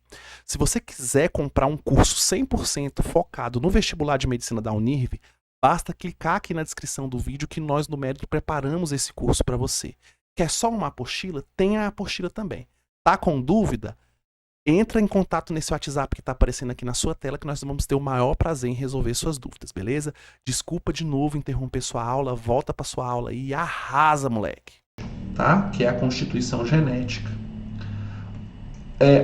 Se você quiser comprar um curso 100% focado no vestibular de medicina da Unirv, basta clicar aqui na descrição do vídeo que nós no Mérito preparamos esse curso para você. Quer só uma apostila? Tem a apostila também. Tá com dúvida? Entra em contato nesse WhatsApp que está aparecendo aqui na sua tela que nós vamos ter o maior prazer em resolver suas dúvidas, beleza? Desculpa de novo interromper sua aula, volta para sua aula e arrasa, moleque. Tá? Que é a constituição genética.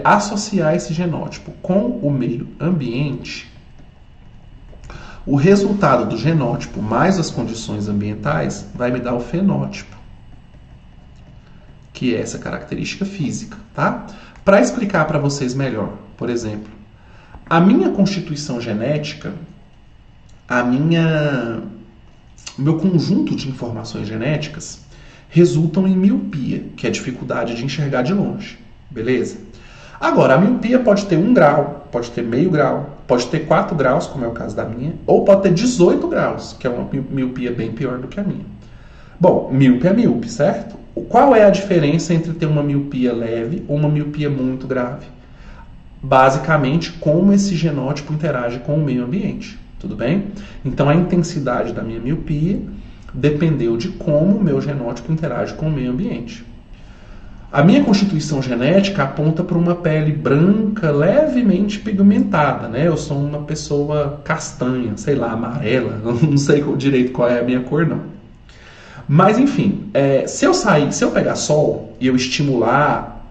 Associar esse genótipo com o meio ambiente, o resultado do genótipo mais as condições ambientais vai me dar o fenótipo, que é essa característica física, tá? Para explicar para vocês melhor, por exemplo, a minha constituição genética, meu conjunto de informações genéticas resultam em miopia, que é a dificuldade de enxergar de longe, beleza? Agora, a miopia pode ter 1 grau, pode ter meio grau, pode ter 4 graus, como é o caso da minha, ou pode ter 18 graus, que é uma miopia bem pior do que a minha. Bom, míope é míope, certo? Qual é a diferença entre ter uma miopia leve ou uma miopia muito grave? Basicamente, como esse genótipo interage com o meio ambiente, tudo bem? Então, a intensidade da minha miopia dependeu de como o meu genótipo interage com o meio ambiente. A minha constituição genética aponta para uma pele branca, levemente pigmentada, né? Eu sou uma pessoa castanha, sei lá, amarela, não sei direito qual é a minha cor, não. Mas, enfim, se eu pegar sol e eu estimular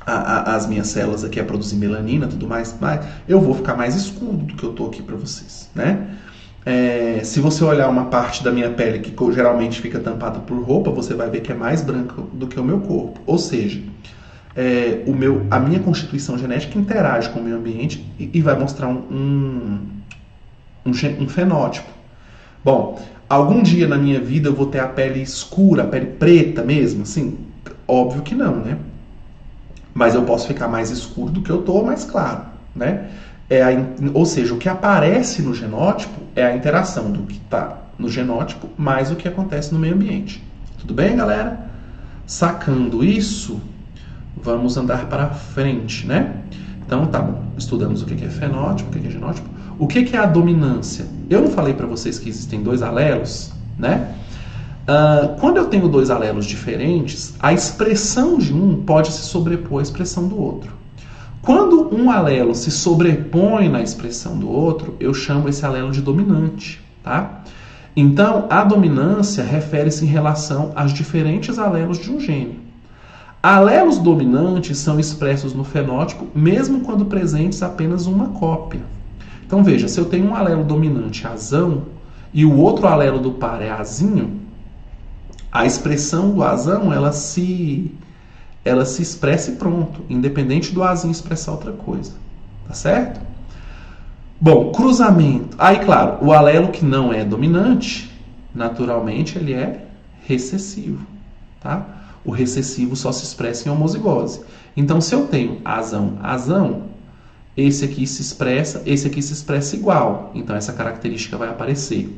as minhas células aqui a produzir melanina e tudo mais, eu vou ficar mais escuro do que eu estou aqui para vocês, né? Se você olhar uma parte da minha pele que geralmente fica tampada por roupa, você vai ver que é mais branca do que o meu corpo. Ou seja, a minha constituição genética interage com o meio ambiente e vai mostrar um fenótipo. Bom, algum dia na minha vida eu vou ter a pele escura, a pele preta mesmo, assim? Óbvio que não, né? Mas eu posso ficar mais escuro do que eu tô, mais claro, né? Ou seja, o que aparece no genótipo é a interação do que está no genótipo mais o que acontece no meio ambiente. Tudo bem, galera? Sacando isso, vamos andar para frente, né? Então, tá bom. Estudamos o que é fenótipo, o que é genótipo. O que é a dominância? Eu não falei para vocês que existem 2 alelos, né? Quando eu tenho 2 alelos diferentes, a expressão de um pode se sobrepor à expressão do outro. Quando um alelo se sobrepõe na expressão do outro, eu chamo esse alelo de dominante, tá? Então, a dominância refere-se em relação aos diferentes alelos de um gene. Alelos dominantes são expressos no fenótipo, mesmo quando presentes apenas uma cópia. Então veja, se eu tenho um alelo dominante azão e o outro alelo do par é azinho, a expressão do azão ela se expressa e pronto, independente do azinho expressar outra coisa. Tá certo? Bom, cruzamento. Aí, claro, o alelo que não é dominante, naturalmente ele é recessivo. Tá? O recessivo só se expressa em homozigose. Então, se eu tenho azão, esse aqui se expressa igual. Então, essa característica vai aparecer.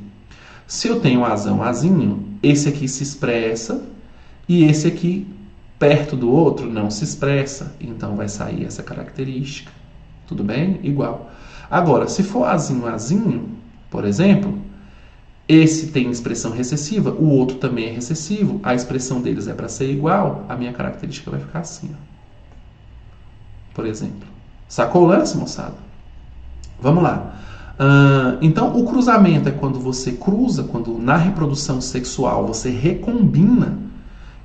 Se eu tenho azinho, esse aqui se expressa e esse aqui, perto do outro, não se expressa. Então, vai sair essa característica. Tudo bem? Igual. Agora, se for azinho, por exemplo, esse tem expressão recessiva, o outro também é recessivo, a expressão deles é para ser igual, a minha característica vai ficar assim. Ó. Por exemplo. Sacou o lance, moçada? Vamos lá. Então, o cruzamento é quando você cruza, quando na reprodução sexual você recombina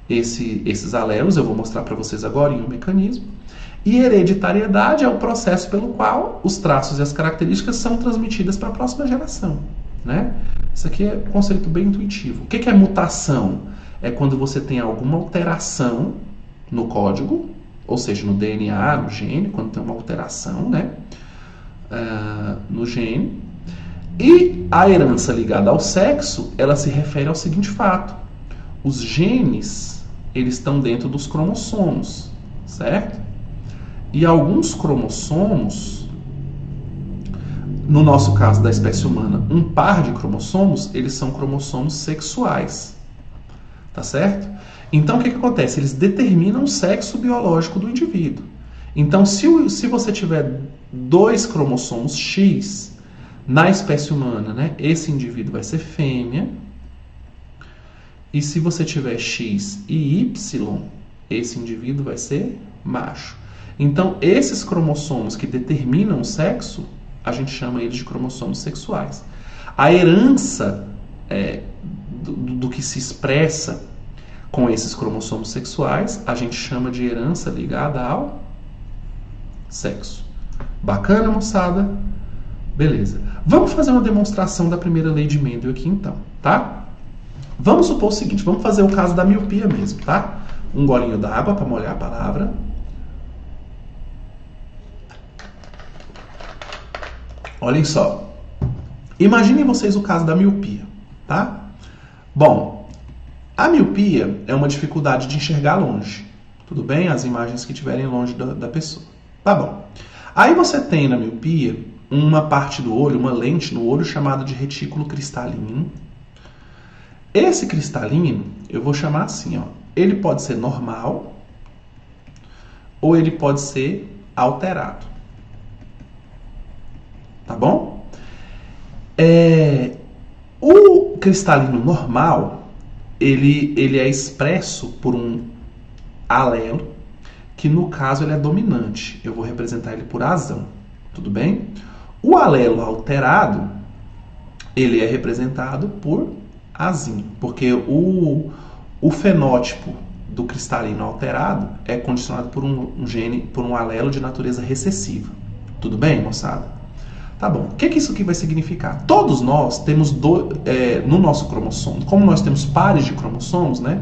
esses alelos, eu vou mostrar para vocês agora em um mecanismo. E hereditariedade é o processo pelo qual os traços e as características são transmitidas para a próxima geração. Né? Isso aqui é um conceito bem intuitivo. O que é mutação? É quando você tem alguma alteração no código, ou seja, no DNA, no gene, quando tem uma alteração, né? No gene. E a herança ligada ao sexo, ela se refere ao seguinte fato. Os genes, eles estão dentro dos cromossomos, certo? E alguns cromossomos, no nosso caso da espécie humana, um par de cromossomos, eles são cromossomos sexuais. Tá certo? Então, o que acontece? Eles determinam o sexo biológico do indivíduo. Então, se você tiver 2 cromossomos X na espécie humana, né, esse indivíduo vai ser fêmea. E se você tiver X e Y, esse indivíduo vai ser macho. Então, esses cromossomos que determinam o sexo, a gente chama eles de cromossomos sexuais. A herança do que se expressa com esses cromossomos sexuais, a gente chama de herança ligada ao sexo. Bacana, moçada? Beleza. Vamos fazer uma demonstração da primeira lei de Mendel aqui, então, tá? Vamos supor o seguinte, vamos fazer o caso da miopia mesmo, tá? Um golinho d'água para molhar a palavra. Olhem só. Imaginem vocês o caso da miopia, tá? Bom, a miopia é uma dificuldade de enxergar longe. Tudo bem? As imagens que estiverem longe da pessoa. Tá bom. Aí você tem na miopia uma parte do olho, uma lente no olho chamada de retículo cristalino. Esse cristalino, eu vou chamar assim, ó. Ele pode ser normal ou ele pode ser alterado. Tá bom? O cristalino normal, ele é expresso por um alelo, que no caso ele é dominante. Eu vou representar ele por azão. Tudo bem? O alelo alterado, ele é representado por azinho, porque o fenótipo do cristalino alterado é condicionado por um gene, por um alelo de natureza recessiva. Tudo bem, moçada? Tá bom. O que isso aqui vai significar? Todos nós temos no nosso cromossomo, como nós temos pares de cromossomos, né?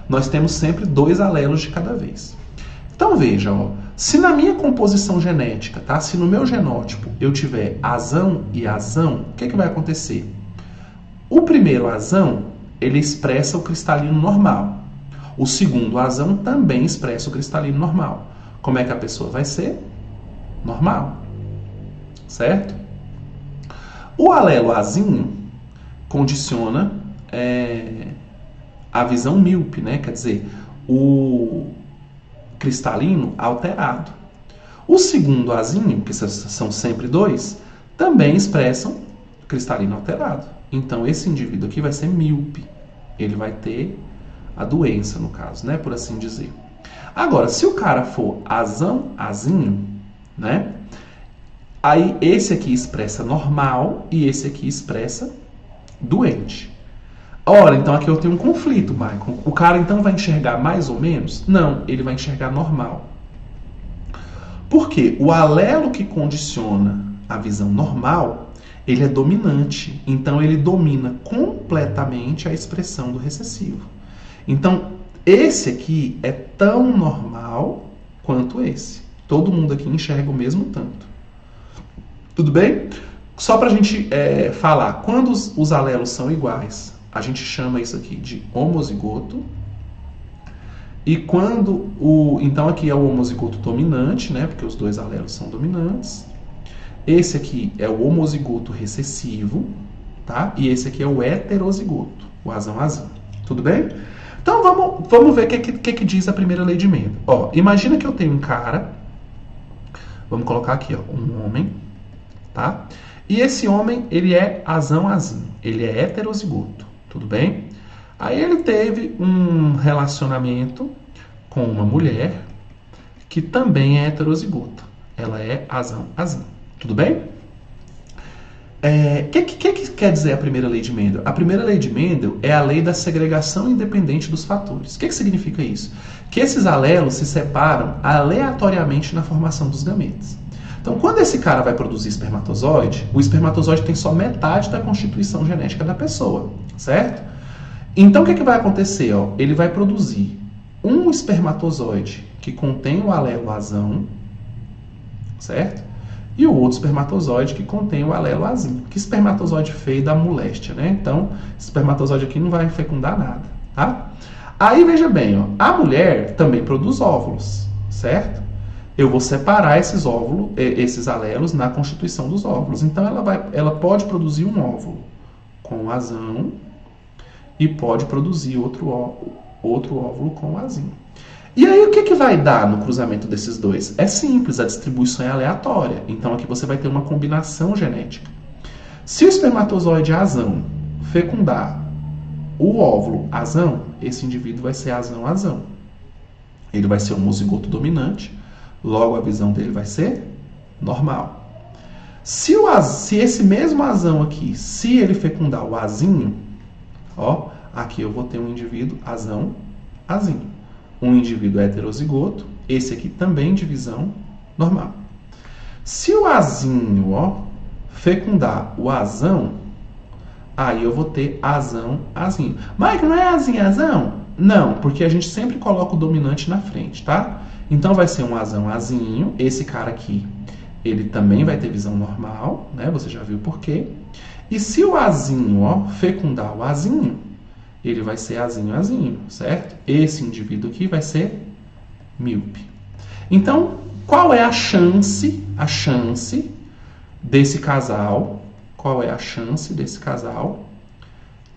Nós temos sempre 2 alelos de cada vez. Então veja, ó, se na minha composição genética, tá? Se no meu genótipo eu tiver azão e azão, o que vai acontecer? O primeiro azão, ele expressa o cristalino normal. O segundo azão também expressa o cristalino normal. Como é que a pessoa vai ser? Normal. Certo? O alelo azinho condiciona a visão míope, né? Quer dizer, o cristalino alterado. O segundo azinho, que são sempre 2, também expressam cristalino alterado. Então, esse indivíduo aqui vai ser míope. Ele vai ter a doença, no caso, né? Por assim dizer. Agora, se o cara for azinho, né? Aí, esse aqui expressa normal e esse aqui expressa doente. Ora, então aqui eu tenho um conflito, Michael. O cara então vai enxergar mais ou menos? Não, ele vai enxergar normal. Por quê? O alelo que condiciona a visão normal, ele é dominante. Então ele domina completamente a expressão do recessivo. Então, esse aqui é tão normal quanto esse. Todo mundo aqui enxerga o mesmo tanto. Tudo bem? Só para a gente falar, quando os alelos são iguais, a gente chama isso aqui de homozigoto. E quando então aqui é o homozigoto dominante, né? Porque os dois alelos são dominantes. Esse aqui é o homozigoto recessivo, tá? E esse aqui é o heterozigoto, o azão-azão. Tudo bem? Então vamos ver o que diz a primeira lei de Mendel. Ó, imagina que eu tenho um cara, vamos colocar aqui, ó, um homem, tá? E esse homem, ele é azão-azinho, ele é heterozigoto, tudo bem? Aí ele teve um relacionamento com uma mulher que também é heterozigota. Ela é azão-azinho, tudo bem? Que quer dizer a primeira lei de Mendel? A primeira lei de Mendel é a lei da segregação independente dos fatores. O que significa isso? Que esses alelos se separam aleatoriamente na formação dos gametas. Então, quando esse cara vai produzir espermatozoide, o espermatozoide tem só metade da constituição genética da pessoa, certo? Então, o que vai acontecer? Ó? Ele vai produzir um espermatozoide que contém o alelo azão, certo? E o outro espermatozoide que contém o alelo azinho. Que espermatozoide feio da moléstia, né? Então, esse espermatozoide aqui não vai fecundar nada, tá? Aí, veja bem, ó, a mulher também produz óvulos, certo? Eu vou separar esses óvulos, esses alelos na constituição dos óvulos. Então, ela pode produzir um óvulo com o azão e pode produzir outro óvulo com o azinho. E aí, o que vai dar no cruzamento desses dois? É simples, a distribuição é aleatória. Então, aqui você vai ter uma combinação genética. Se o espermatozoide azão fecundar o óvulo azão, esse indivíduo vai ser azão-azão. Ele vai ser homozigoto dominante, logo a visão dele vai ser normal. Se esse mesmo azão aqui, se ele fecundar o azinho, ó, aqui eu vou ter um indivíduo azão-azinho. Um indivíduo heterozigoto, esse aqui também de visão normal. Se o azinho, ó, fecundar o azão, aí eu vou ter azão-azinho. Mas não é azinho-azão? Não, porque a gente sempre coloca o dominante na frente, tá? Então vai ser um azão-azinho. Esse cara aqui, ele também vai ter visão normal, né? Você já viu por quê. E se o azinho, ó, fecundar o azinho, ele vai ser azinho-azinho, certo? Esse indivíduo aqui vai ser míope. Então, qual é a chance desse casal,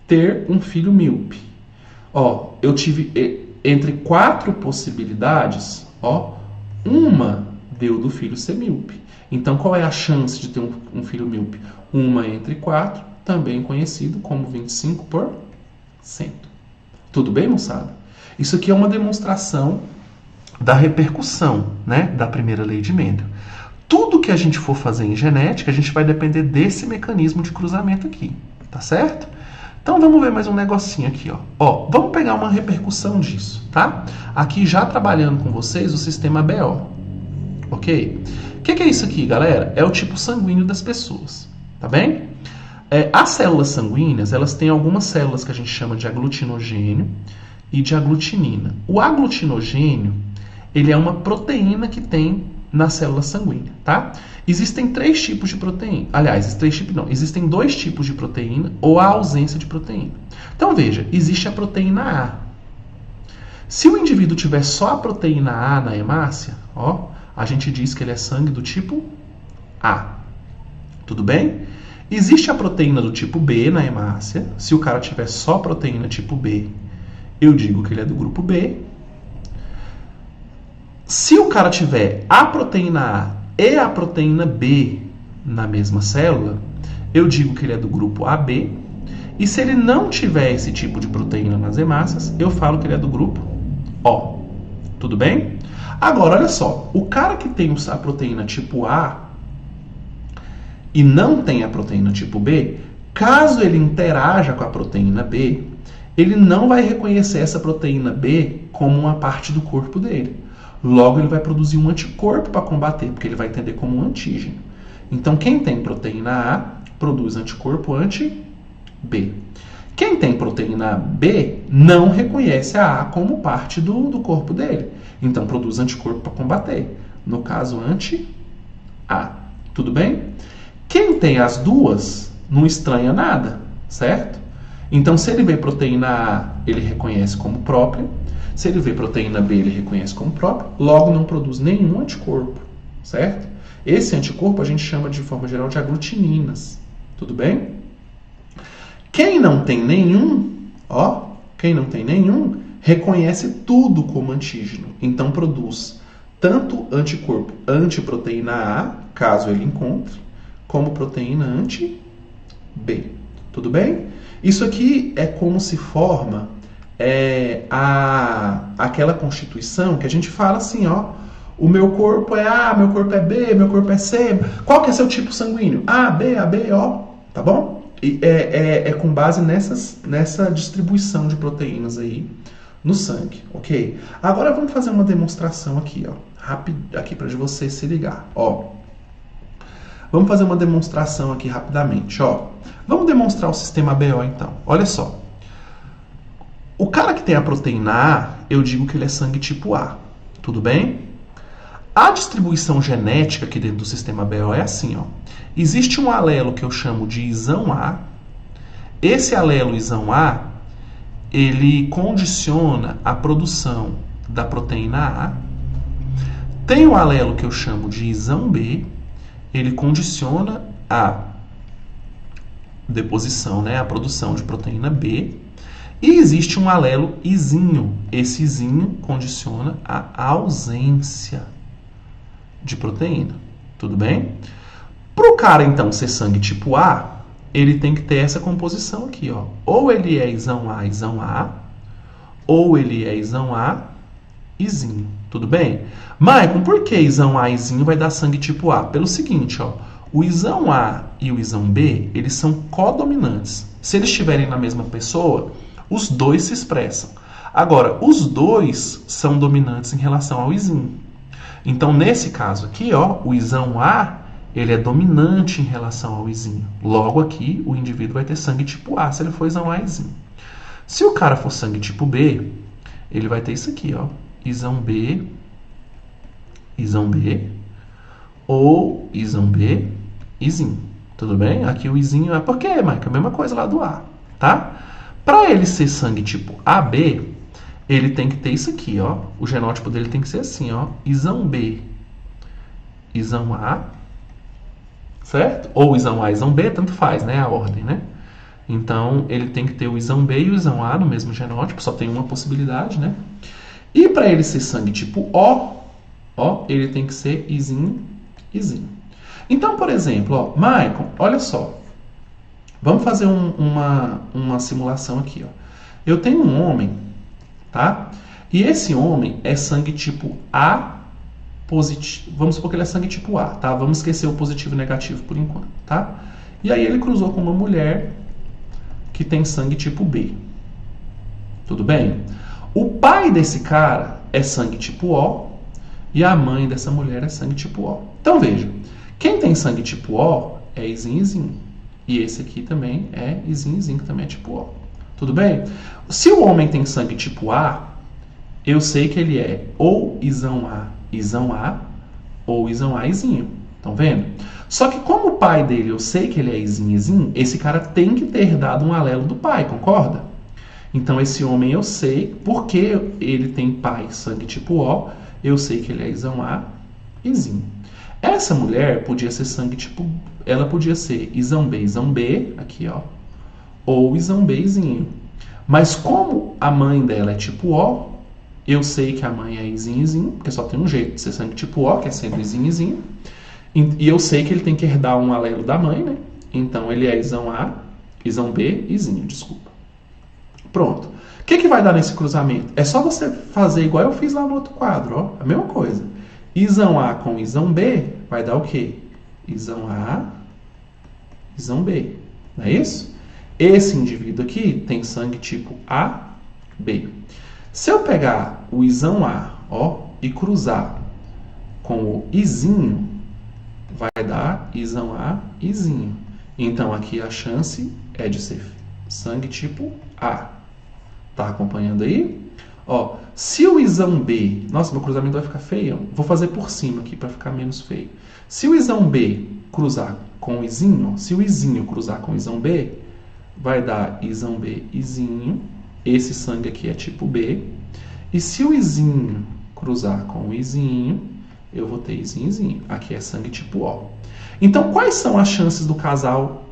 ter um filho míope? Ó, eu tive entre 4 possibilidades, ó, uma deu do filho ser míope. Então, qual é a chance de ter um filho míope? 1 entre 4, também conhecido como 25%. Tudo bem, moçada? Isso aqui é uma demonstração da repercussão, né, da primeira lei de Mendel. Tudo que a gente for fazer em genética, a gente vai depender desse mecanismo de cruzamento aqui, tá certo? Então vamos ver mais um negocinho aqui, ó. Ó, vamos pegar uma repercussão disso, tá? Aqui já trabalhando com vocês o sistema BO, ok? O que é isso aqui, galera? É o tipo sanguíneo das pessoas, tá bem? As células sanguíneas, elas têm algumas células que a gente chama de aglutinogênio e de aglutinina. O aglutinogênio, ele é uma proteína que tem na célula sanguínea, tá? Existem 3 tipos de proteína. Aliás, existem 2 tipos de proteína ou a ausência de proteína. Então, veja, existe a proteína A. Se o indivíduo tiver só a proteína A na hemácia, ó, a gente diz que ele é sangue do tipo A. Tudo bem? Existe a proteína do tipo B na hemácia. Se o cara tiver só proteína tipo B, eu digo que ele é do grupo B. Se o cara tiver a proteína A e a proteína B na mesma célula, eu digo que ele é do grupo AB. E se ele não tiver esse tipo de proteína nas hemácias, eu falo que ele é do grupo O. Tudo bem? Agora, olha só. O cara que tem a proteína tipo A e não tem a proteína tipo B, caso ele interaja com a proteína B, ele não vai reconhecer essa proteína B como uma parte do corpo dele. Logo, ele vai produzir um anticorpo para combater, porque ele vai entender como um antígeno. Então, quem tem proteína A produz anticorpo anti-B. Quem tem proteína B não reconhece a A como parte do corpo dele. Então, produz anticorpo para combater. No caso, anti-A. Tudo bem? Quem tem as duas não estranha nada, certo? Então, se ele vê proteína A, ele reconhece como própria. Se ele vê proteína B, ele reconhece como própria. Logo, não produz nenhum anticorpo, certo? Esse anticorpo a gente chama de forma geral de aglutininas. Tudo bem? Quem não tem nenhum, reconhece tudo como antígeno. Então produz tanto anticorpo antiproteína A, caso ele encontre, como proteína anti-B. Tudo bem? Isso aqui é como se forma aquela constituição que a gente fala assim, ó. O meu corpo é A, meu corpo é B, meu corpo é C. Qual que é seu tipo sanguíneo? A, B, O. Tá bom? E é com base nessa distribuição de proteínas aí no sangue, ok? Agora vamos fazer uma demonstração aqui, ó. Rápido, aqui para você se ligar, ó. Vamos fazer uma demonstração aqui rapidamente, ó. Vamos demonstrar o sistema BO então. Olha só. O cara que tem a proteína A, eu digo que ele é sangue tipo A. Tudo bem? A distribuição genética aqui dentro do sistema BO é assim, ó. Existe um alelo que eu chamo de isão A. Esse alelo isão A, ele condiciona a produção da proteína A. Tem um alelo que eu chamo de isão B. Ele condiciona a deposição, né, a produção de proteína B. E existe um alelo izinho. Esse izinho condiciona a ausência de proteína. Tudo bem? Para o cara, então, ser sangue tipo A, ele tem que ter essa composição aqui, ó. Ou ele é isão A, ou ele é isão A, izinho. Tudo bem? Maicon, por que isão A, izinho vai dar sangue tipo A? Pelo seguinte, ó. O isão A e o isão B, eles são codominantes. Se eles estiverem na mesma pessoa, os dois se expressam. Agora, os dois são dominantes em relação ao izinho. Então, nesse caso aqui, ó, o isão A, ele é dominante em relação ao izinho. Logo aqui, o indivíduo vai ter sangue tipo A, se ele for isão A, izinho. Se o cara for sangue tipo B, ele vai ter isso aqui, ó, isão B, ou isão B, izinho. Tudo bem? Aqui o izinho é por quê, Mike? É a mesma coisa lá do A, tá? Para ele ser sangue tipo AB, ele tem que ter isso aqui, ó. O genótipo dele tem que ser assim, ó. Isão B, isão A, certo? Ou isão A, isão B, tanto faz, né? A ordem, né? Então, ele tem que ter o isão B e o isão A no mesmo genótipo, só tem uma possibilidade, né? E para ele ser sangue tipo O, ó, ele tem que ser izinho. Então, por exemplo, ó, Maicon, olha só. Vamos fazer uma simulação aqui, ó. Eu tenho um homem, tá? E esse homem é sangue tipo A positivo. Vamos supor que ele é sangue tipo A, tá? Vamos esquecer o positivo e negativo por enquanto, tá? E aí ele cruzou com uma mulher que tem sangue tipo B. Tudo bem? O pai desse cara é sangue tipo O e a mãe dessa mulher é sangue tipo O. Então veja, quem tem sangue tipo O é izinho. E esse aqui também é izinho, que também é tipo O. Tudo bem? Se o homem tem sangue tipo A, eu sei que ele é ou isão A, ou isão A, izinho. Estão vendo? Só que como o pai dele, eu sei que ele é izinho, esse cara tem que ter herdado um alelo do pai, concorda? Então esse homem eu sei, porque ele tem pai sangue tipo O, eu sei que ele é isão A, izinho. Essa mulher podia ser sangue tipo... Ela podia ser isão B, aqui, ó. Ou isão B, izinho. Mas como a mãe dela é tipo O, eu sei que a mãe é izinho, porque só tem um jeito de ser sangue tipo O, que é sendo izinho. E eu sei que ele tem que herdar um alelo da mãe, né? Então ele é isão A, isão B, izinho, desculpa. Pronto. O que vai dar nesse cruzamento? É só você fazer igual eu fiz lá no outro quadro, ó. A mesma coisa. Isão A com isão B vai dar o quê? Isão A, isão B. Não é isso? Esse indivíduo aqui tem sangue tipo A, B. Se eu pegar o Izão A, ó, e cruzar com o Izinho, vai dar Izão A, Izinho. Então aqui a chance é de ser sangue tipo A. Tá acompanhando aí? Ó, se o Izão B... Nossa, meu cruzamento vai ficar feio. Vou fazer por cima aqui para ficar menos feio. Se o Izão B cruzar com o Izinho, ó, se o Izinho cruzar com o Izão B, vai dar Izão B, Izinho. Esse sangue aqui é tipo B. E se o Izinho cruzar com o Izinho, eu vou ter Izinho, Izinho. Aqui é sangue tipo O. Então, quais são as chances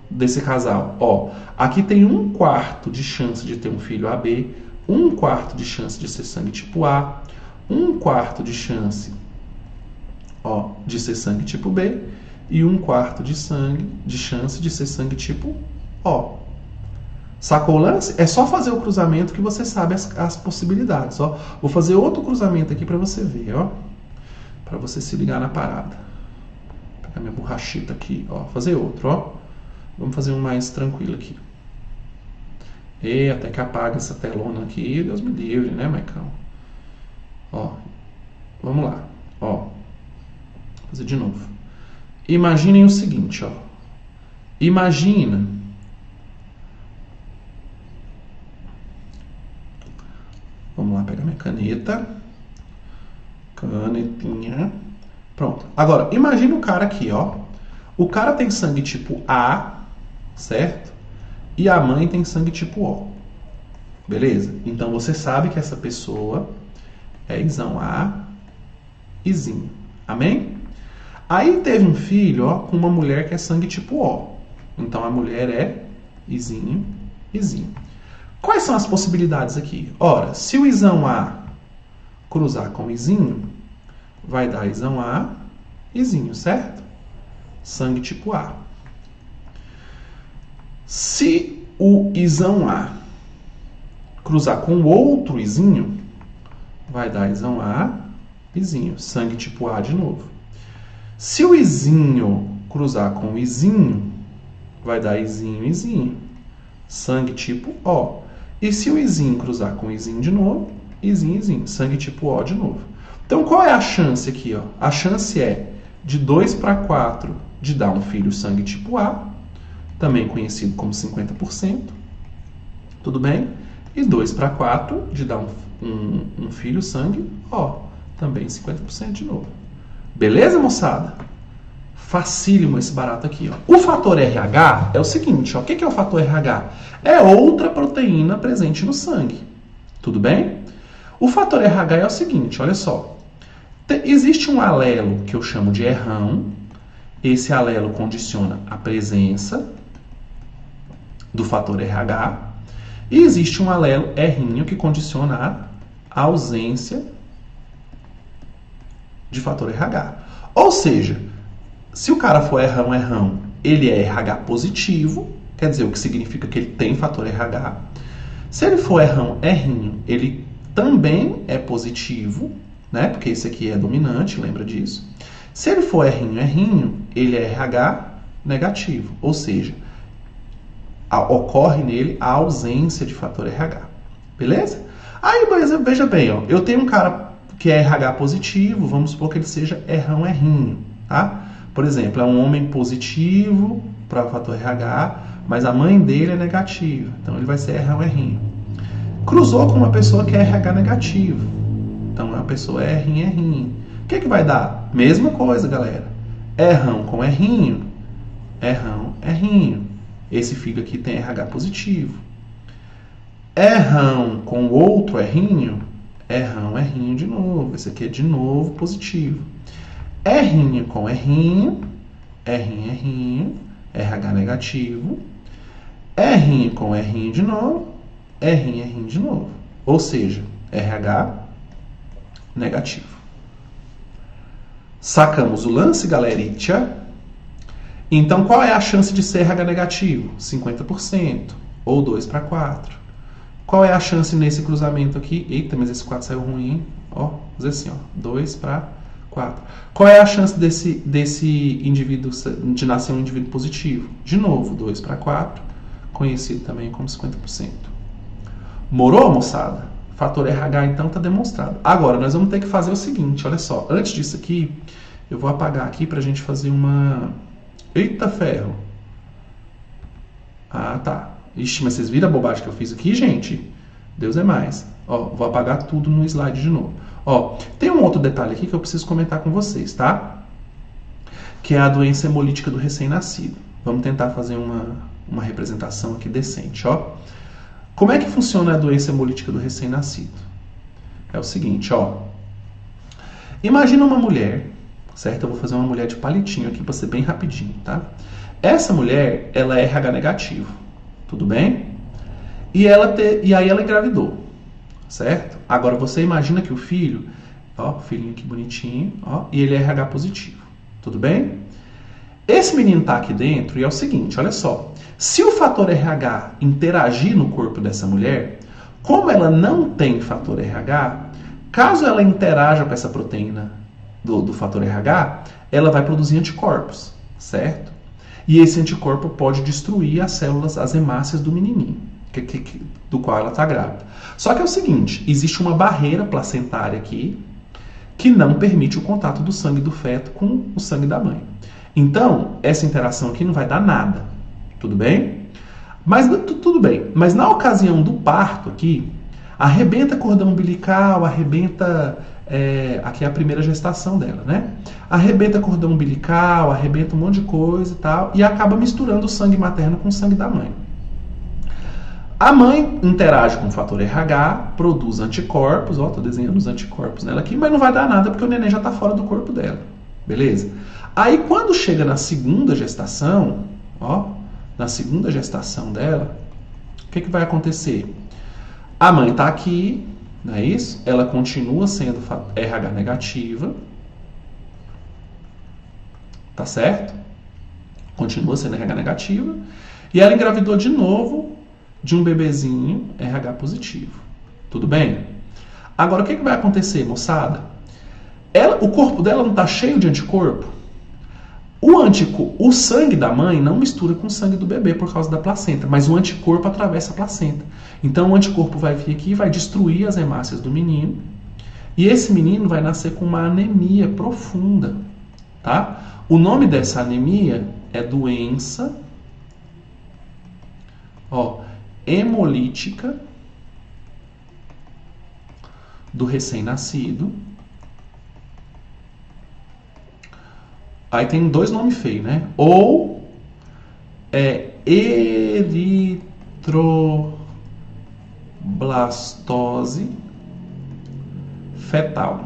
desse casal? Ó, aqui tem 1/4 de chance de ter um filho AB, 1/4 de chance de ser sangue tipo A, 1/4 de chance, ó, de ser sangue tipo B e 1/4 de chance de ser sangue tipo O. Sacou o lance? É só fazer o cruzamento que você sabe as possibilidades. Ó. Vou fazer outro cruzamento aqui para você ver, ó, para você se ligar na parada. Vou pegar minha borrachita aqui, ó, fazer outro, ó. Vamos fazer um mais tranquilo aqui. E até que apaga essa telona aqui, Deus me livre, né, Maicão? Ó, vamos lá, ó. Vou fazer de novo. Imaginem o seguinte, ó. Imagina. Vamos lá, pegar minha caneta. Canetinha. Pronto. Agora, imagina o cara aqui, ó. O cara tem sangue tipo A, certo? E a mãe tem sangue tipo O. Beleza? Então você sabe que essa pessoa é Izão A, Izinho. Amém? Aí teve um filho, ó, com uma mulher que é sangue tipo O. Então a mulher é Izinho, Izinho. Quais são as possibilidades aqui? Ora, se o Izão A cruzar com o Izinho, vai dar Izão A, Izinho, certo? Sangue tipo A. Se o Izão A cruzar com outro Izinho, vai dar Izão A, Izinho, sangue tipo A de novo. Se o Izinho cruzar com o Izinho, vai dar Izinho, Izinho, sangue tipo O. E se o Izinho cruzar com o Izinho de novo, Izinho, Izinho, sangue tipo O de novo. Então qual é a chance aqui? Ó? A chance é de 2/4 de dar um filho sangue tipo A, também conhecido como 50%, tudo bem? E 2/4 de dar um filho sangue O, também 50% de novo. Beleza, moçada? Facílimo esse barato aqui, ó. O fator RH é o seguinte, ó. O que é o fator RH? É outra proteína presente no sangue. Tudo bem? O fator RH é o seguinte, olha só. Existe um alelo que eu chamo de errão. Esse alelo condiciona a presença do fator RH. E existe um alelo errinho que condiciona a ausência de fator RH. Ou seja, se o cara for errão, ele é RH positivo, quer dizer, o que significa que ele tem fator RH. Se ele for errinho, ele também é positivo, né? Porque esse aqui é dominante, lembra disso. Se ele for errinho, ele é RH negativo, ou seja, ocorre nele a ausência de fator RH. Beleza? Aí, veja bem, ó, eu tenho um cara que é RH positivo, vamos supor que ele seja errinho, tá? Por exemplo, é um homem positivo para o fator RH, mas a mãe dele é negativa, então ele vai ser errinho. Cruzou com uma pessoa que é RH negativo, então é uma pessoa errinho. O que vai dar? Mesma coisa, galera. Errão com errinho, errinho. Esse filho aqui tem RH positivo. Errão com outro errinho de novo. Esse aqui é de novo positivo. Errinho com errinho, RH negativo. Errinho com errinho de novo, errinho de novo. Ou seja, RH negativo. Sacamos o lance, galeritia? Então, qual é a chance de ser RH negativo? 50%, ou 2/4. Qual é a chance nesse cruzamento aqui? Eita, mas esse 4 saiu ruim, hein? Ó, vou fazer assim, ó, 2/4. Qual é a chance desse indivíduo de nascer um indivíduo positivo? De novo, 2/4. conhecido também como 50%. Morou, moçada? Fator RH, então, está demonstrado. Agora, nós vamos ter que fazer o seguinte, olha só. Antes disso aqui, eu vou apagar aqui para a gente fazer uma... Eita ferro! Ah, tá. Ixi, mas vocês viram a bobagem que eu fiz aqui, gente? Deus é mais. Ó, vou apagar tudo no slide de novo. Ó, tem um outro detalhe aqui que eu preciso comentar com vocês, tá? Que é a doença hemolítica do recém-nascido. Vamos tentar fazer uma representação aqui decente, ó. Como é que funciona a doença hemolítica do recém-nascido? É o seguinte, ó. Imagina uma mulher, certo? Eu vou fazer uma mulher de palitinho aqui para ser bem rapidinho, tá? Essa mulher, ela é RH negativo, tudo bem? E aí ela engravidou, certo? Agora você imagina que o filho, ó, filhinho aqui bonitinho, ó, e ele é RH positivo, tudo bem? Esse menino tá aqui dentro e é o seguinte, olha só. Se o fator RH interagir no corpo dessa mulher, como ela não tem fator RH, caso ela interaja com essa proteína do fator RH, ela vai produzir anticorpos, certo? E esse anticorpo pode destruir as células, as hemácias do menininho, do qual ela está grávida. Só que é o seguinte, existe uma barreira placentária aqui que não permite o contato do sangue do feto com o sangue da mãe. Então, essa interação aqui não vai dar nada, tudo bem? Mas tudo bem, mas na ocasião do parto aqui, arrebenta cordão umbilical, arrebenta... aqui é a primeira gestação dela, né? Arrebenta cordão umbilical, arrebenta um monte de coisa e tal, e acaba misturando o sangue materno com o sangue da mãe. A mãe interage com o fator RH, produz anticorpos, ó, tô desenhando os anticorpos nela aqui, mas não vai dar nada porque o neném já tá fora do corpo dela, beleza? Aí quando chega na segunda gestação, ó, na segunda gestação dela, o que vai acontecer? A mãe tá aqui, não é isso? Ela continua sendo RH negativa. Tá certo? Continua sendo RH negativa. E ela engravidou de novo de um bebezinho RH positivo. Tudo bem? Agora, o que vai acontecer, moçada? O corpo dela não está cheio de anticorpo? O sangue da mãe não mistura com o sangue do bebê por causa da placenta, mas o anticorpo atravessa a placenta. Então o anticorpo vai vir aqui e vai destruir as hemácias do menino. E esse menino vai nascer com uma anemia profunda, tá? O nome dessa anemia é doença, ó, hemolítica do recém-nascido. Aí tem dois nomes feios, né? Ou eritroblastose fetal.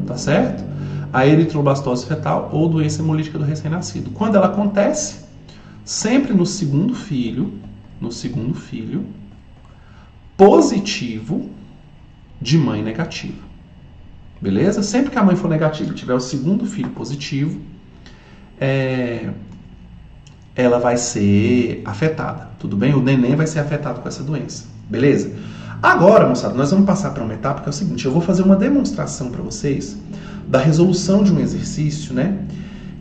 Tá certo? A eritroblastose fetal ou doença hemolítica do recém-nascido. Quando ela acontece, sempre no segundo filho positivo de mãe negativa. Beleza? Sempre que a mãe for negativa e tiver o segundo filho positivo, ela vai ser afetada, tudo bem? O neném vai ser afetado com essa doença, beleza? Agora, moçada, nós vamos passar para uma etapa que é o seguinte, eu vou fazer uma demonstração para vocês da resolução de um exercício, né?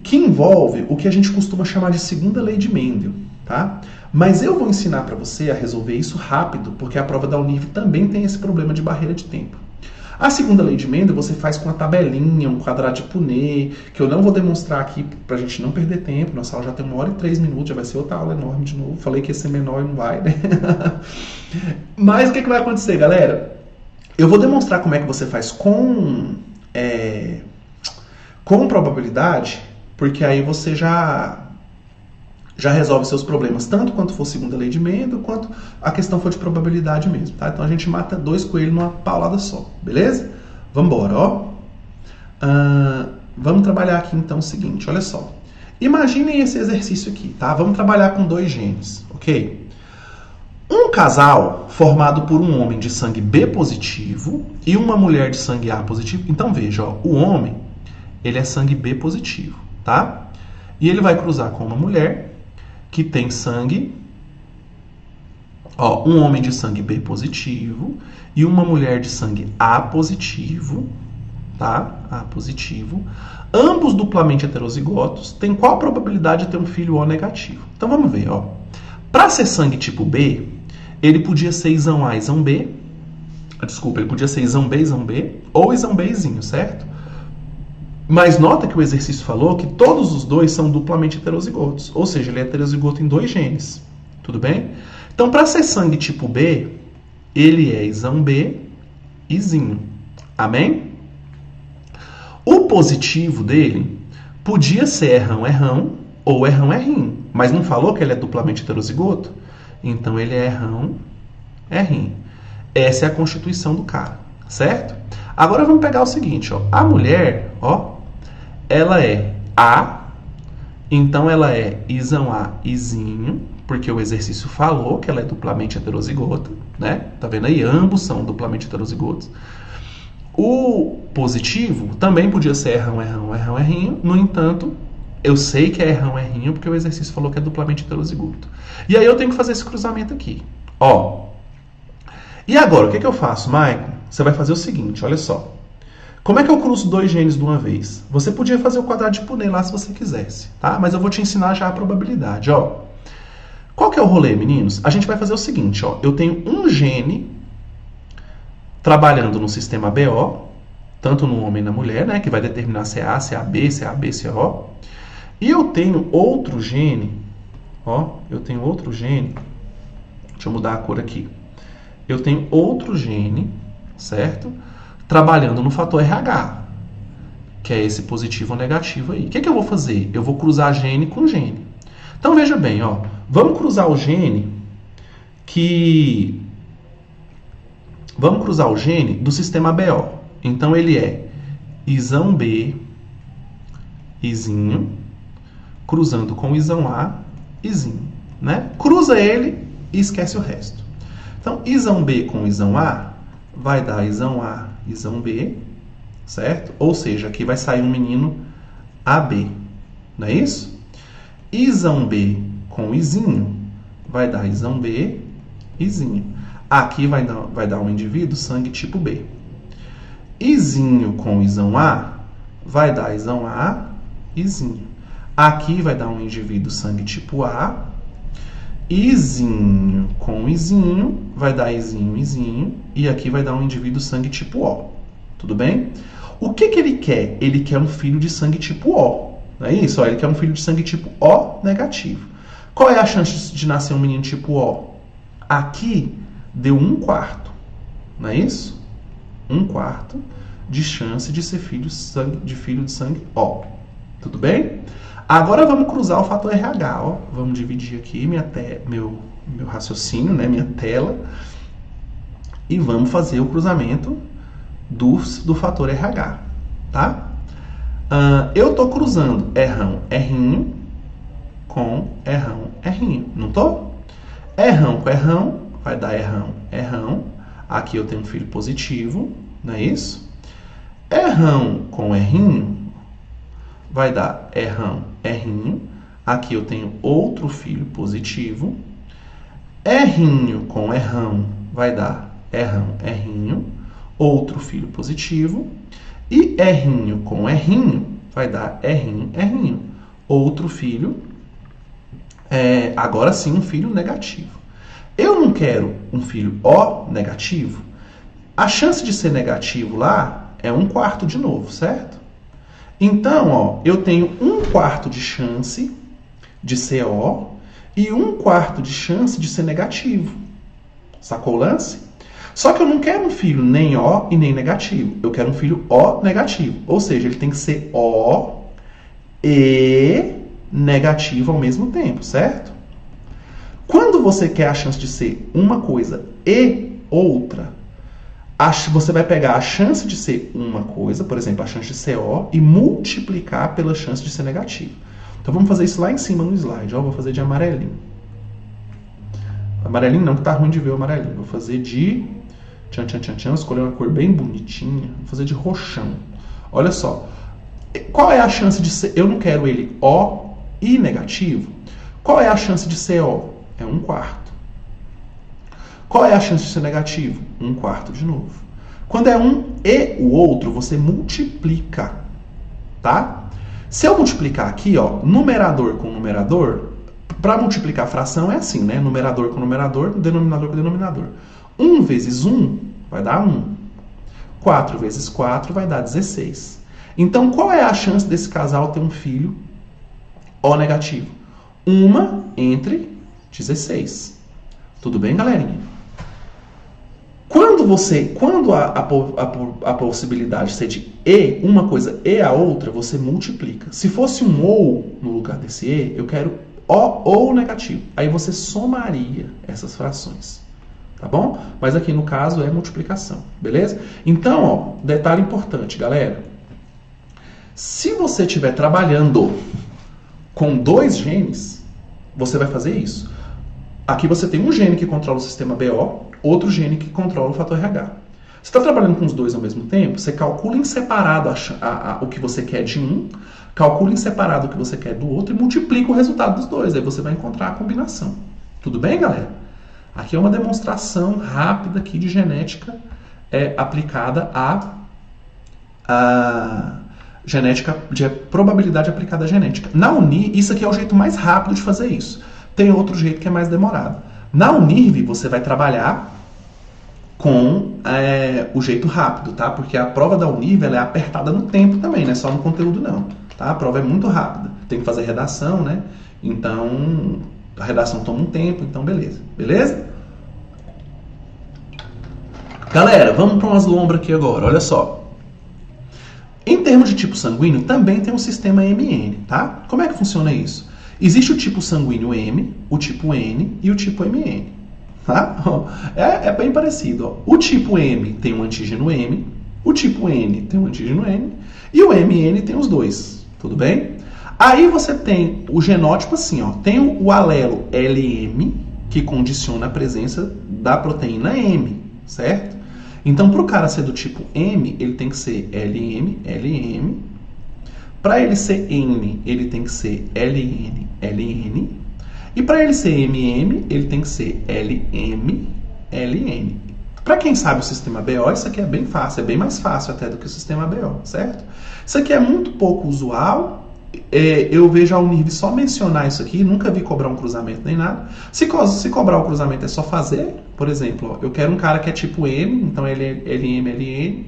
Que envolve o que a gente costuma chamar de segunda lei de Mendel, tá? Mas eu vou ensinar para você a resolver isso rápido, porque a prova da Univ também tem esse problema de barreira de tempo. A segunda lei de Mendel você faz com uma tabelinha, um quadrado de Punnett, que eu não vou demonstrar aqui pra gente não perder tempo. Nossa aula já tem 1h03, já vai ser outra aula enorme de novo. Falei que ia ser menor e não vai, né? Mas o que vai acontecer, galera? Eu vou demonstrar como é que você faz com probabilidade, porque aí você já resolve seus problemas, tanto quanto for segunda lei de Mendel, quanto a questão for de probabilidade mesmo, tá? Então a gente mata 2 coelhos numa paulada só, beleza? Vamos embora, ó. Vamos trabalhar aqui então o seguinte, olha só. Imaginem esse exercício aqui, tá? Vamos trabalhar com 2 genes, ok? Um casal formado por um homem de sangue B positivo e uma mulher de sangue A positivo. Então veja, ó, o homem, ele é sangue B positivo, tá? E ele vai cruzar com uma mulher que tem sangue, ó, um homem de sangue B positivo e uma mulher de sangue A positivo, tá? A positivo. Ambos duplamente heterozigotos. Tem qual a probabilidade de ter um filho O negativo? Então vamos ver, ó. Para ser sangue tipo B, ele podia ser isão A, isão B. Desculpa, ele podia ser isão B, ou isão Bzinho, certo? Mas nota que o exercício falou que todos os dois são duplamente heterozigotos. Ou seja, ele é heterozigoto em 2 genes. Tudo bem? Então, para ser sangue tipo B, ele é isão B, izinho. Amém? O positivo dele podia ser errão ou errinho. Mas não falou que ele é duplamente heterozigoto? Então, ele é errinho. Essa é a constituição do cara, certo? Agora vamos pegar o seguinte, ó. A mulher, ó, ela é A, então ela é isão A, izinho, porque o exercício falou que ela é duplamente heterozigota, né? Tá vendo aí? Ambos são duplamente heterozigotos. O positivo também podia ser errão, errinho. No entanto, eu sei que é errinho porque o exercício falou que é duplamente heterozigoto. E aí eu tenho que fazer esse cruzamento aqui. Ó. E agora, o que eu faço, Maicon? Você vai fazer o seguinte, olha só. Como é que eu cruzo 2 genes de uma vez? Você podia fazer o quadrado de Punnett lá se você quisesse, tá? Mas eu vou te ensinar já a probabilidade, ó. Qual que é o rolê, meninos? A gente vai fazer o seguinte, ó. Eu tenho um gene trabalhando no sistema BO, tanto no homem e na mulher, né? Que vai determinar se é A, se é AB, se é AB, se é O. E eu tenho outro gene, ó. Eu tenho outro gene. Deixa eu mudar a cor aqui. Eu tenho outro gene, certo? Trabalhando no fator RH, que é esse positivo ou negativo aí. O que eu vou fazer? Eu vou cruzar gene com gene. Então, veja bem, ó. Vamos cruzar o gene do sistema BO. Então, ele é isão B, izinho, cruzando com isão A, izinho, né? Cruza ele e esquece o resto. Então, isão B com isão A vai dar isão A, isão B, certo? Ou seja, aqui vai sair um menino AB, não é isso? Isão B com izinho vai dar isão B, izinho. Aqui vai dar um indivíduo sangue tipo B. Izinho com isão A vai dar isão A, izinho. Aqui vai dar um indivíduo sangue tipo A. Izinho com izinho vai dar izinho, izinho. E aqui vai dar um indivíduo sangue tipo O. Tudo bem? O que ele quer? Ele quer um filho de sangue tipo O. Não é isso? Ó, ele quer um filho de sangue tipo O negativo. Qual é a chance de nascer um menino tipo O? Aqui deu 1/4. Não é isso? 1/4 de chance de ser filho de sangue O. Tudo bem? Agora vamos cruzar o fator RH. Ó. Vamos dividir aqui meu raciocínio, né? Minha tela. E vamos fazer o cruzamento do fator RH. Tá? Eu estou cruzando errinho com errinho. Não estou? Errão com errão vai dar errão. Aqui eu tenho um filho positivo. Não é isso? Errão com errinho vai dar errinho. Aqui eu tenho outro filho positivo. Errinho com errão vai dar errinho. Outro filho positivo. E errinho com errinho vai dar errinho. Outro filho, agora sim um filho negativo. Eu não quero um filho O negativo. A chance de ser negativo lá é 1/4 de novo, certo? Então, ó, eu tenho 1/4 de chance de ser O e 1/4 de chance de ser negativo. Sacou o lance? Só que eu não quero um filho nem O e nem negativo. Eu quero um filho O negativo. Ou seja, ele tem que ser O e negativo ao mesmo tempo, certo? Quando você quer a chance de ser uma coisa e outra, você vai pegar a chance de ser uma coisa, por exemplo, a chance de ser O, e multiplicar pela chance de ser negativo. Então vamos fazer isso lá em cima no slide. Ó, vou fazer de amarelinho. Amarelinho não, que tá ruim de ver o amarelinho. Vou fazer de... escolher uma cor bem bonitinha. Vou fazer de roxão. Olha só. Qual é a chance de ser... Eu não quero ele O e negativo. Qual é a chance de ser O? É 1/4. Qual é a chance de ser negativo? 1/4 de novo. Quando é um e o outro, você multiplica, tá? Se eu multiplicar aqui, ó, numerador com numerador, para multiplicar a fração é assim, né? Numerador com numerador, denominador com denominador. 1 vezes 1 vai dar 1. 4 vezes 4 vai dar 16. Então, qual é a chance desse casal ter um filho O negativo? 1 entre 16. Tudo bem, galerinha? Quando a possibilidade ser de e, uma coisa e a outra, você multiplica. Se fosse um ou no lugar desse e, eu quero o ou negativo. Aí você somaria essas frações. Tá bom? Mas aqui no caso é multiplicação, beleza? Então, ó, detalhe importante, galera. Se você estiver trabalhando com 2 genes, você vai fazer isso. Aqui você tem um gene que controla o sistema BO, outro gene que controla o fator RH. Você está trabalhando com os 2 ao mesmo tempo, você calcula em separado o que você quer de um, calcula em separado o que você quer do outro e multiplica o resultado dos 2. Aí você vai encontrar a combinação. Tudo bem, galera? Aqui é uma demonstração rápida aqui de genética aplicada a genética, de probabilidade aplicada à genética. Na UNIR, isso aqui é o jeito mais rápido de fazer isso. Tem outro jeito que é mais demorado. Na UNIRV, você vai trabalhar com o jeito rápido, tá? Porque a prova da UNIRV ela é apertada no tempo também, não é só no conteúdo não. Tá? A prova é muito rápida. Tem que fazer redação, né? Então, a redação toma um tempo, então beleza. Beleza? Galera, vamos para umas lombras aqui agora, olha só. Em termos de tipo sanguíneo, também tem um sistema MN, tá? Como é que funciona isso? Existe o tipo sanguíneo M, o tipo N e o tipo MN. Tá? É bem parecido. Ó. O tipo M tem um antígeno M, o tipo N tem um antígeno N e o MN tem os 2. Tudo bem? Aí você tem o genótipo assim, ó, tem o alelo LM, que condiciona a presença da proteína M, certo? Então, para o cara ser do tipo M, ele tem que ser LM, LM. Para ele ser N, ele tem que ser LN, LN. E para ele ser MM, ele tem que ser LM, LN. Para quem sabe o sistema BO, isso aqui é bem fácil, é bem mais fácil até do que o sistema BO, certo? Isso aqui é muito pouco usual. Eu vejo a UNIRV só mencionar isso aqui, nunca vi cobrar um cruzamento nem nada. Se cobrar o cruzamento é só fazer, por exemplo, ó, eu quero um cara que é tipo M, então ele é LM, LN,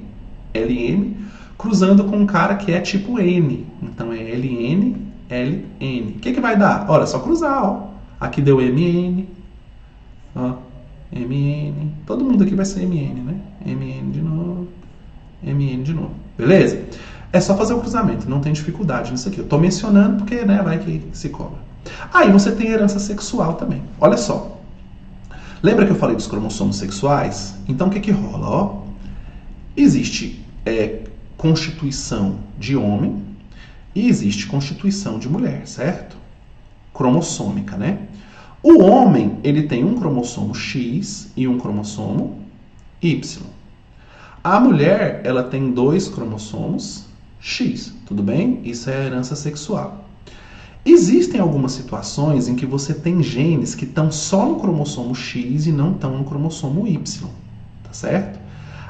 LM, cruzando com um cara que é tipo N, então é LN, LN. O que vai dar? Olha, só cruzar, ó. Aqui deu MN, ó, MN, todo mundo aqui vai ser MN, né? MN de novo, MN de novo, beleza? É só fazer o cruzamento, não tem dificuldade nisso aqui. Eu tô mencionando porque, né, vai que se cobra. Aí você tem herança sexual também. Olha só. Lembra que eu falei dos cromossomos sexuais? Então o que rola? Ó, existe constituição de homem e existe constituição de mulher, certo? Cromossômica, né? O homem, ele tem um cromossomo X e um cromossomo Y. A mulher, ela tem 2 cromossomos X, tudo bem? Isso é herança sexual. Existem algumas situações em que você tem genes que estão só no cromossomo X e não estão no cromossomo Y, tá certo?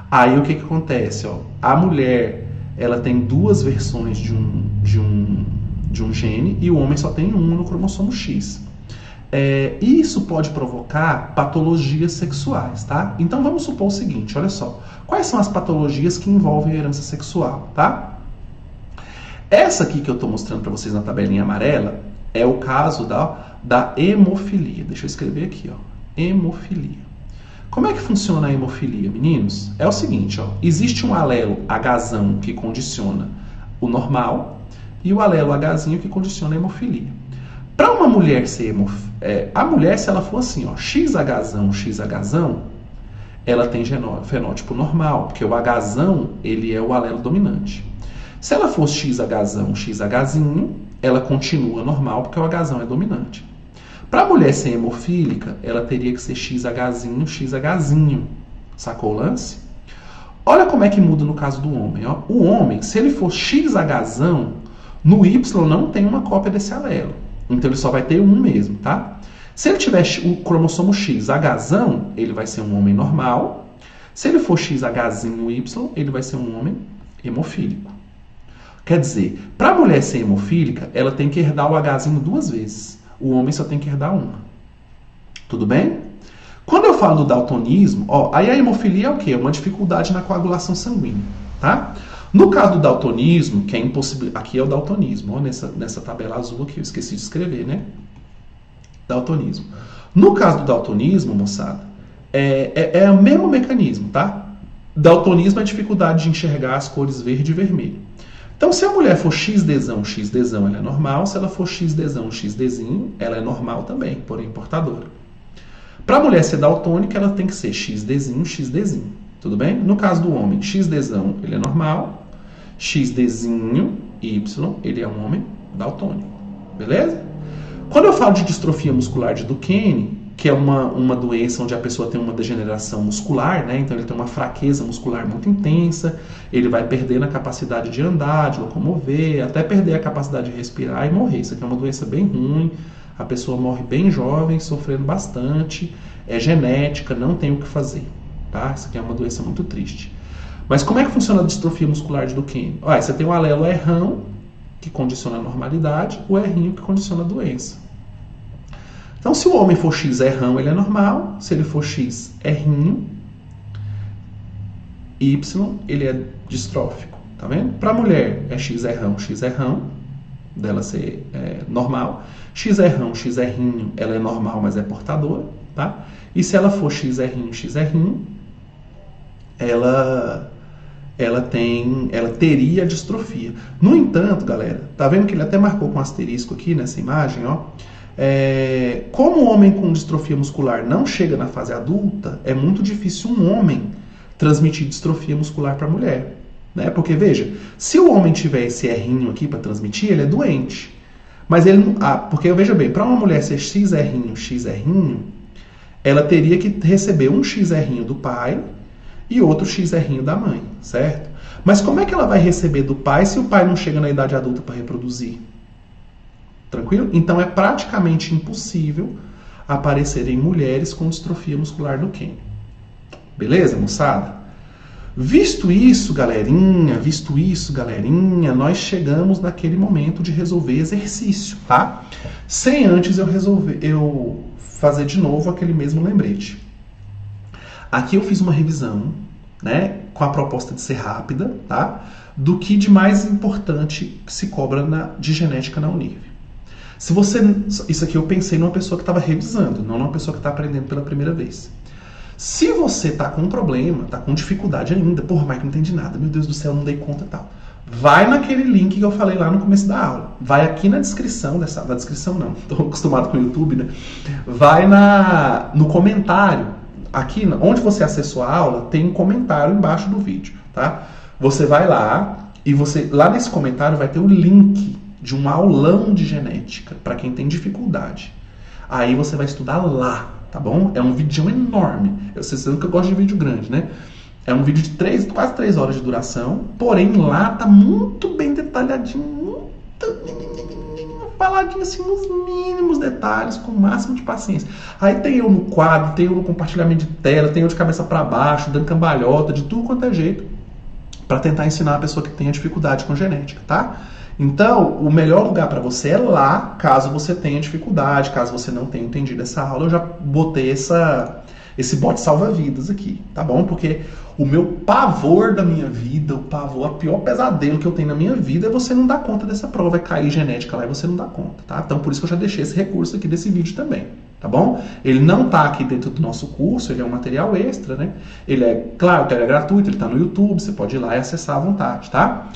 Aí o que acontece? Ó? A mulher, ela tem 2 versões de um gene e o homem só tem um no cromossomo X. Isso pode provocar patologias sexuais, tá? Então vamos supor o seguinte, olha só. Quais são as patologias que envolvem a herança sexual, tá? Essa aqui que eu estou mostrando para vocês na tabelinha amarela é o caso da hemofilia. Deixa eu escrever aqui, ó. Hemofilia. Como é que funciona a hemofilia, meninos? É o seguinte, ó. Existe um alelo Hzão que condiciona o normal e o alelo Hzinho que condiciona a hemofilia. Para uma mulher ser a mulher, se ela for assim, ó, XHzão, XHzão, ela tem fenótipo normal, porque o Hzão, ele é o alelo dominante. Se ela for XHzão, XHzinho, ela continua normal, porque o Hzão é dominante. Para a mulher ser hemofílica, ela teria que ser XHzinho, XHzinho. Sacou o lance? Olha como é que muda no caso do homem. Ó. O homem, se ele for XHzão, no Y não tem uma cópia desse alelo. Então ele só vai ter um mesmo, tá? Se ele tiver o cromossomo X, Hzão, ele vai ser um homem normal. Se ele for XHzinho Y, ele vai ser um homem hemofílico. Quer dizer, para a mulher ser hemofílica, ela tem que herdar o Hzinho 2 vezes. O homem só tem que herdar uma. Tudo bem? Quando eu falo do daltonismo, aí a hemofilia é o quê? É uma dificuldade na coagulação sanguínea, tá? No caso do daltonismo, que é impossível, aqui é o daltonismo, nessa tabela azul aqui, eu esqueci de escrever, né? Daltonismo. No caso do daltonismo, moçada, é o mesmo mecanismo, tá? Daltonismo é a dificuldade de enxergar as cores verde e vermelho. Então, se a mulher for XDzão, ela é normal. Se ela for XDzão, XDzinho, ela é normal também, porém portadora. Para a mulher ser daltônica, ela tem que ser XDzinho, XDzinho. Tudo bem? No caso do homem, XDzão, ele é normal. XDzinho, Y, ele é um homem daltônico. Beleza? Quando eu falo de distrofia muscular de Duchenne, que é uma doença onde a pessoa tem uma degeneração muscular, né? Então ele tem uma fraqueza muscular muito intensa, ele vai perdendo a capacidade de andar, de locomover, até perder a capacidade de respirar e morrer. Isso aqui é uma doença bem ruim, a pessoa morre bem jovem, sofrendo bastante, é genética, não tem o que fazer, tá? Isso aqui é uma doença muito triste. Mas como é que funciona a distrofia muscular de Duchenne? Olha, você tem o alelo errão, que condiciona a normalidade, o errinho que condiciona a doença. Então, se o homem for X errão, ele é normal. Se ele for X errinho, Y, ele é distrófico. Tá vendo? Para a mulher é X errão, dela ser normal. X errinho, ela é normal, mas é portadora. Tá? E se ela for X errinho, ela teria distrofia. No entanto, galera, tá vendo que ele até marcou com asterisco aqui nessa imagem, ó? Como o homem com distrofia muscular não chega na fase adulta, é muito difícil um homem transmitir distrofia muscular para a mulher, né? Porque veja, se o homem tiver esse errinho aqui para transmitir, ele é doente. Mas ele porque veja bem, para uma mulher ser X errinho, ela teria que receber um X errinho do pai e outro X errinho da mãe, certo? Mas como é que ela vai receber do pai se o pai não chega na idade adulta para reproduzir? Tranquilo? Então é praticamente impossível aparecerem mulheres com distrofia muscular do Duchenne. Beleza, moçada? Visto isso, galerinha, nós chegamos naquele momento de resolver exercício, tá? Sem antes eu fazer de novo aquele mesmo lembrete. Aqui eu fiz uma revisão, né, com a proposta de ser rápida, tá? Do que de mais importante que se cobra de genética na Unirv. Isso aqui eu pensei numa pessoa que estava revisando, não numa pessoa que está aprendendo pela primeira vez. Se você está com um problema, está com dificuldade ainda, porra, Mike, não entendi nada, meu Deus do céu, não dei conta e tal. Vai naquele link que eu falei lá no começo da aula. Vai aqui na descrição na descrição não, estou acostumado com o YouTube, né? Vai no comentário, aqui onde você acessou a aula, tem um comentário embaixo do vídeo, tá? Você vai lá e lá nesse comentário vai ter o link de um aulão de genética para quem tem dificuldade. Aí você vai estudar lá, tá bom? É um vídeo enorme. Vocês sabem que eu gosto de vídeo grande, né? É um vídeo de quase 3 horas de duração, porém lá tá muito bem detalhadinho, faladinho assim nos mínimos detalhes, com o máximo de paciência. Aí tem eu no quadro, tem eu no compartilhamento de tela, tem eu de cabeça para baixo, dando cambalhota, de tudo quanto é jeito, para tentar ensinar a pessoa que tem dificuldade com genética, tá? Então, o melhor lugar para você é lá, caso você tenha dificuldade, caso você não tenha entendido essa aula, eu já botei esse bote salva-vidas aqui, tá bom? Porque o meu pavor da minha vida, o pior pesadelo que eu tenho na minha vida é você não dar conta dessa prova, é cair genética lá e você não dá conta, tá? Então, por isso que eu já deixei esse recurso aqui desse vídeo também, tá bom? Ele não tá aqui dentro do nosso curso, ele é um material extra, né? Ele é, claro, ele é gratuito, ele tá no YouTube, você pode ir lá e acessar à vontade, tá?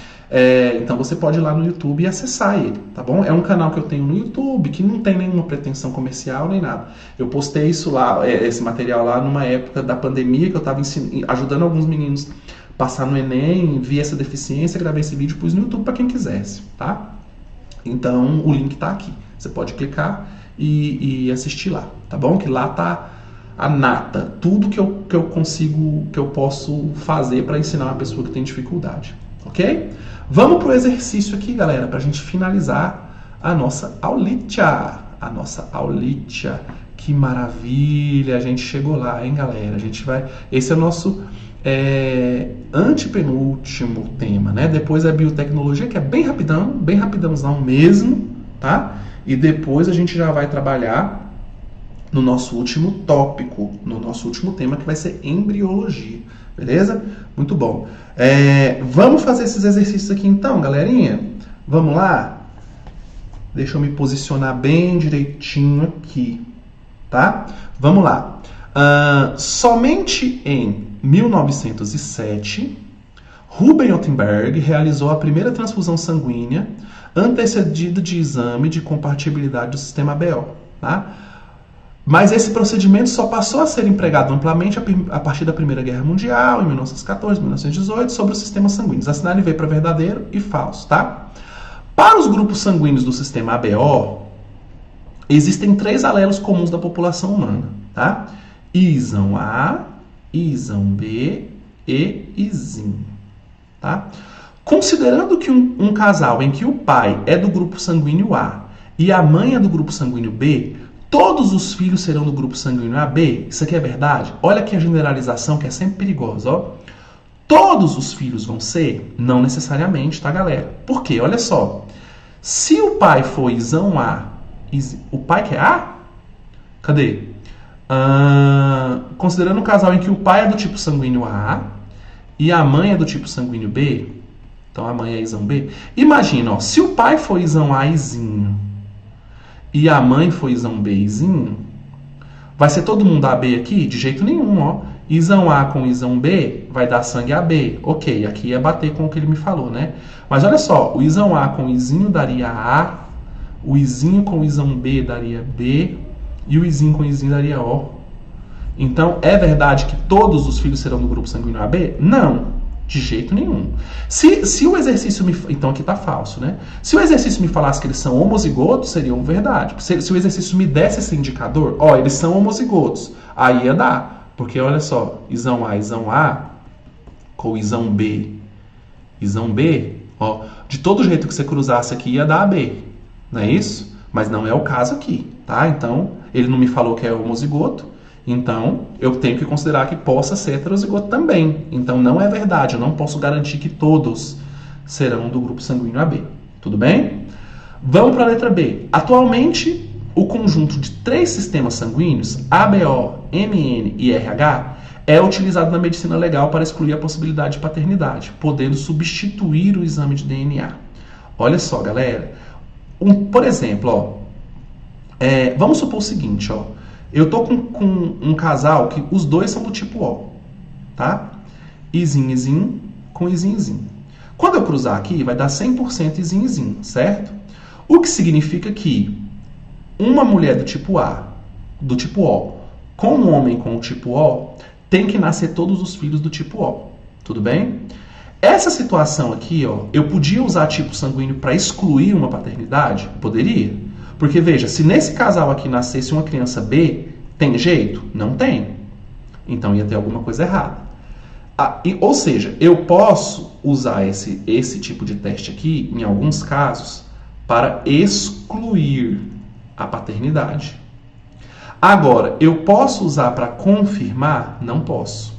Então você pode ir lá no YouTube e acessar ele, tá bom? É um canal que eu tenho no YouTube, que não tem nenhuma pretensão comercial nem nada. Eu postei isso lá, esse material lá numa época da pandemia, que eu estava ajudando alguns meninos a passar no Enem, vi essa deficiência, gravei esse vídeo e pus no YouTube para quem quisesse, tá? Então o link tá aqui, você pode clicar e assistir lá, tá bom? Que lá tá a nata, tudo que eu consigo, que eu posso fazer para ensinar uma pessoa que tem dificuldade, ok? Vamos para o exercício aqui, galera, para a gente finalizar a nossa aulitia, Que maravilha, a gente chegou lá, hein, galera? A gente vai... Esse é o nosso antepenúltimo tema, né? Depois é biotecnologia, que é bem rapidãozão mesmo, tá? E depois a gente já vai trabalhar no nosso último tópico, no nosso último tema, que vai ser embriologia, beleza? Muito bom. Vamos fazer esses exercícios aqui então, galerinha? Vamos lá? Deixa eu me posicionar bem direitinho aqui, tá? Vamos lá. Somente em 1907, Ruben Ottenberg realizou a primeira transfusão sanguínea antecedida de exame de compatibilidade do sistema ABO, tá? Mas esse procedimento só passou a ser empregado amplamente a partir da Primeira Guerra Mundial, em 1914, 1918, sobre os sistemas sanguíneos. Assinale V para verdadeiro e falso, tá? Para os grupos sanguíneos do sistema ABO, existem 3 alelos comuns da população humana, tá? Isão A, Isão B e Izinho, tá? Considerando que um casal em que o pai é do grupo sanguíneo A e a mãe é do grupo sanguíneo B, todos os filhos serão do grupo sanguíneo AB? Isso aqui é verdade? Olha aqui a generalização que é sempre perigosa, ó. Todos os filhos vão ser? Não necessariamente, tá, galera? Por quê? Olha só. Se o pai for Isão A, o pai que é A? Cadê? Considerando um casal em que o pai é do tipo sanguíneo A e a mãe é do tipo sanguíneo B, então a mãe é Isão B. Imagina, ó, se o pai for Isão A Izinho e a mãe for Isão B Izinho, vai ser todo mundo AB aqui? De jeito nenhum, ó. Isão A com Isão B vai dar sangue AB. Ok, aqui ia bater com o que ele me falou, né? Mas olha só, o Isão A com Izinho daria A, o Izinho com Isão B daria B, e o Izinho com Izinho daria O. Então, é verdade que todos os filhos serão do grupo sanguíneo AB? Não, de jeito nenhum. Se o exercício me... Então, aqui está falso, né? Se o exercício me falasse que eles são homozigotos, seria verdade. Se o exercício me desse esse indicador, ó, eles são homozigotos, aí ia dar. Porque, olha só, Isão A com Isão B, ó, de todo jeito que você cruzasse aqui, ia dar AB, não é isso? Mas não é o caso aqui, tá? Então, ele não me falou que é homozigoto, então eu tenho que considerar que possa ser heterozigoto também. Então, não é verdade, eu não posso garantir que todos serão do grupo sanguíneo AB, tudo bem? Vamos para a letra B. Atualmente, o conjunto de 3 sistemas sanguíneos, ABO, MN e RH, é utilizado na medicina legal para excluir a possibilidade de paternidade, podendo substituir o exame de DNA. Olha só, galera. Por exemplo, ó, vamos supor o seguinte, ó. Eu tô com um casal que os dois são do tipo O, tá? Izinho com Izinho. Quando eu cruzar aqui, vai dar 100% Izinho, certo? O que significa que uma mulher do tipo A, do tipo O, com um homem com o tipo O, tem que nascer todos os filhos do tipo O. Tudo bem? Essa situação aqui, ó, eu podia usar tipo sanguíneo para excluir uma paternidade? Poderia. Porque, veja, se nesse casal aqui nascesse uma criança B, tem jeito? Não tem. Então ia ter alguma coisa errada. Ou seja, eu posso usar esse tipo de teste aqui, em alguns casos, para excluir a paternidade. Agora, eu posso usar para confirmar? Não posso.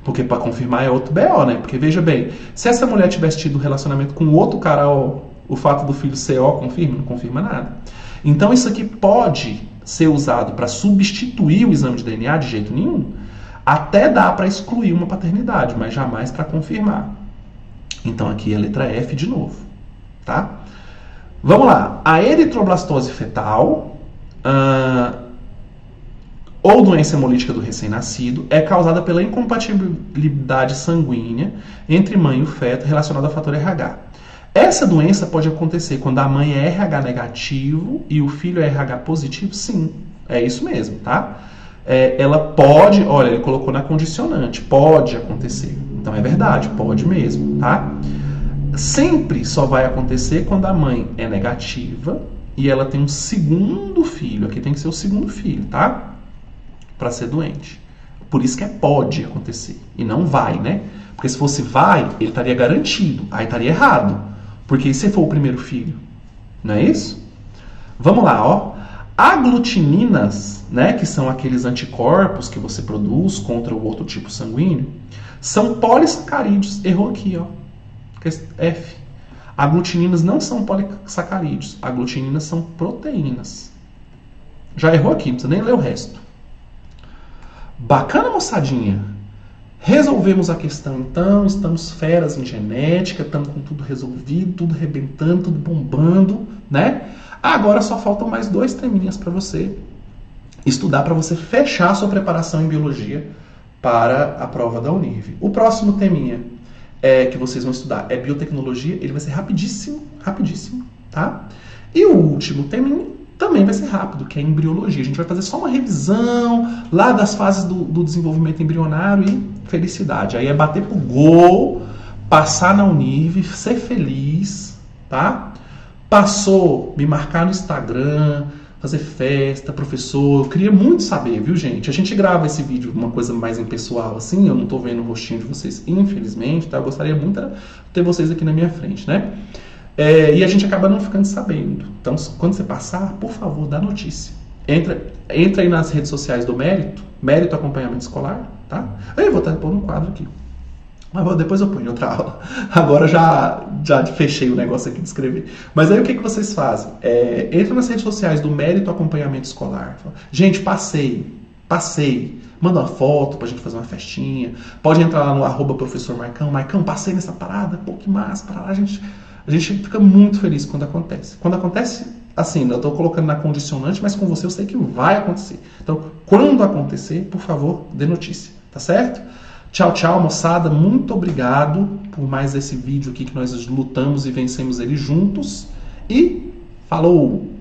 Porque para confirmar é outro BO, né? Porque veja bem, se essa mulher tivesse tido um relacionamento com outro cara, o fato do filho ser O confirma? Não confirma nada. Então isso aqui pode ser usado para substituir o exame de DNA de jeito nenhum. Até dá para excluir uma paternidade, mas jamais para confirmar. Então aqui é a letra F de novo, tá? Vamos lá. A eritroblastose fetal ou doença hemolítica do recém-nascido é causada pela incompatibilidade sanguínea entre mãe e o feto relacionada ao fator RH. Essa doença pode acontecer quando a mãe é RH negativo e o filho é RH positivo? Sim, é isso mesmo, tá? Ela pode, olha, ele colocou na condicionante, pode acontecer. Então é verdade, pode mesmo, tá? Sempre só vai acontecer quando a mãe é negativa e ela tem um segundo filho. Aqui tem que ser o segundo filho, tá? Para ser doente. Por isso que pode acontecer e não vai, né? Porque se fosse vai, ele estaria garantido. Aí estaria errado. Porque e se for o primeiro filho? Não é isso? Vamos lá, ó. Aglutininas, né, que são aqueles anticorpos que você produz contra o outro tipo sanguíneo, são polissacarídeos. Errou aqui, ó. F. Aglutininas não são polissacarídeos. Aglutininas são proteínas. Já errou aqui, não precisa nem ler o resto. Bacana, moçadinha? Resolvemos a questão, então. Estamos feras em genética, estamos com tudo resolvido, tudo rebentando, tudo bombando, né? Agora só faltam mais 2 teminhas para você estudar, para você fechar a sua preparação em biologia para a prova da Unirv. O próximo teminha que vocês vão estudar é biotecnologia. Ele vai ser rapidíssimo, rapidíssimo, tá? E o último teminha também vai ser rápido, que é embriologia. A gente vai fazer só uma revisão lá das fases do desenvolvimento embrionário e felicidade. Aí é bater pro gol, passar na Unirv, ser feliz, tá? Passou, me marcar no Instagram, fazer festa, professor. Eu queria muito saber, viu, gente? A gente grava esse vídeo, uma coisa mais impessoal assim, eu não tô vendo o rostinho de vocês, infelizmente, tá? Eu gostaria muito de ter vocês aqui na minha frente, né? E a gente acaba não ficando sabendo. Então, quando você passar, por favor, dá notícia. Entra aí nas redes sociais do Mérito Acompanhamento Escolar, tá? Eu vou estar pondo um quadro aqui. Mas depois eu ponho em outra aula. Agora já fechei o negócio aqui de escrever. Mas aí o que vocês fazem? Entra nas redes sociais do Mérito Acompanhamento Escolar. Gente, passei. Manda uma foto pra gente fazer uma festinha. Pode entrar lá no @professor Marcão. Marcão, passei nessa parada. Pô, que massa. Para lá, a gente fica muito feliz quando acontece. Quando acontece, assim, eu tô colocando na condicionante, mas com você eu sei que vai acontecer. Então, quando acontecer, por favor, dê notícia. Tá certo? Tchau, tchau, moçada. Muito obrigado por mais esse vídeo aqui que nós lutamos e vencemos ele juntos. E falou!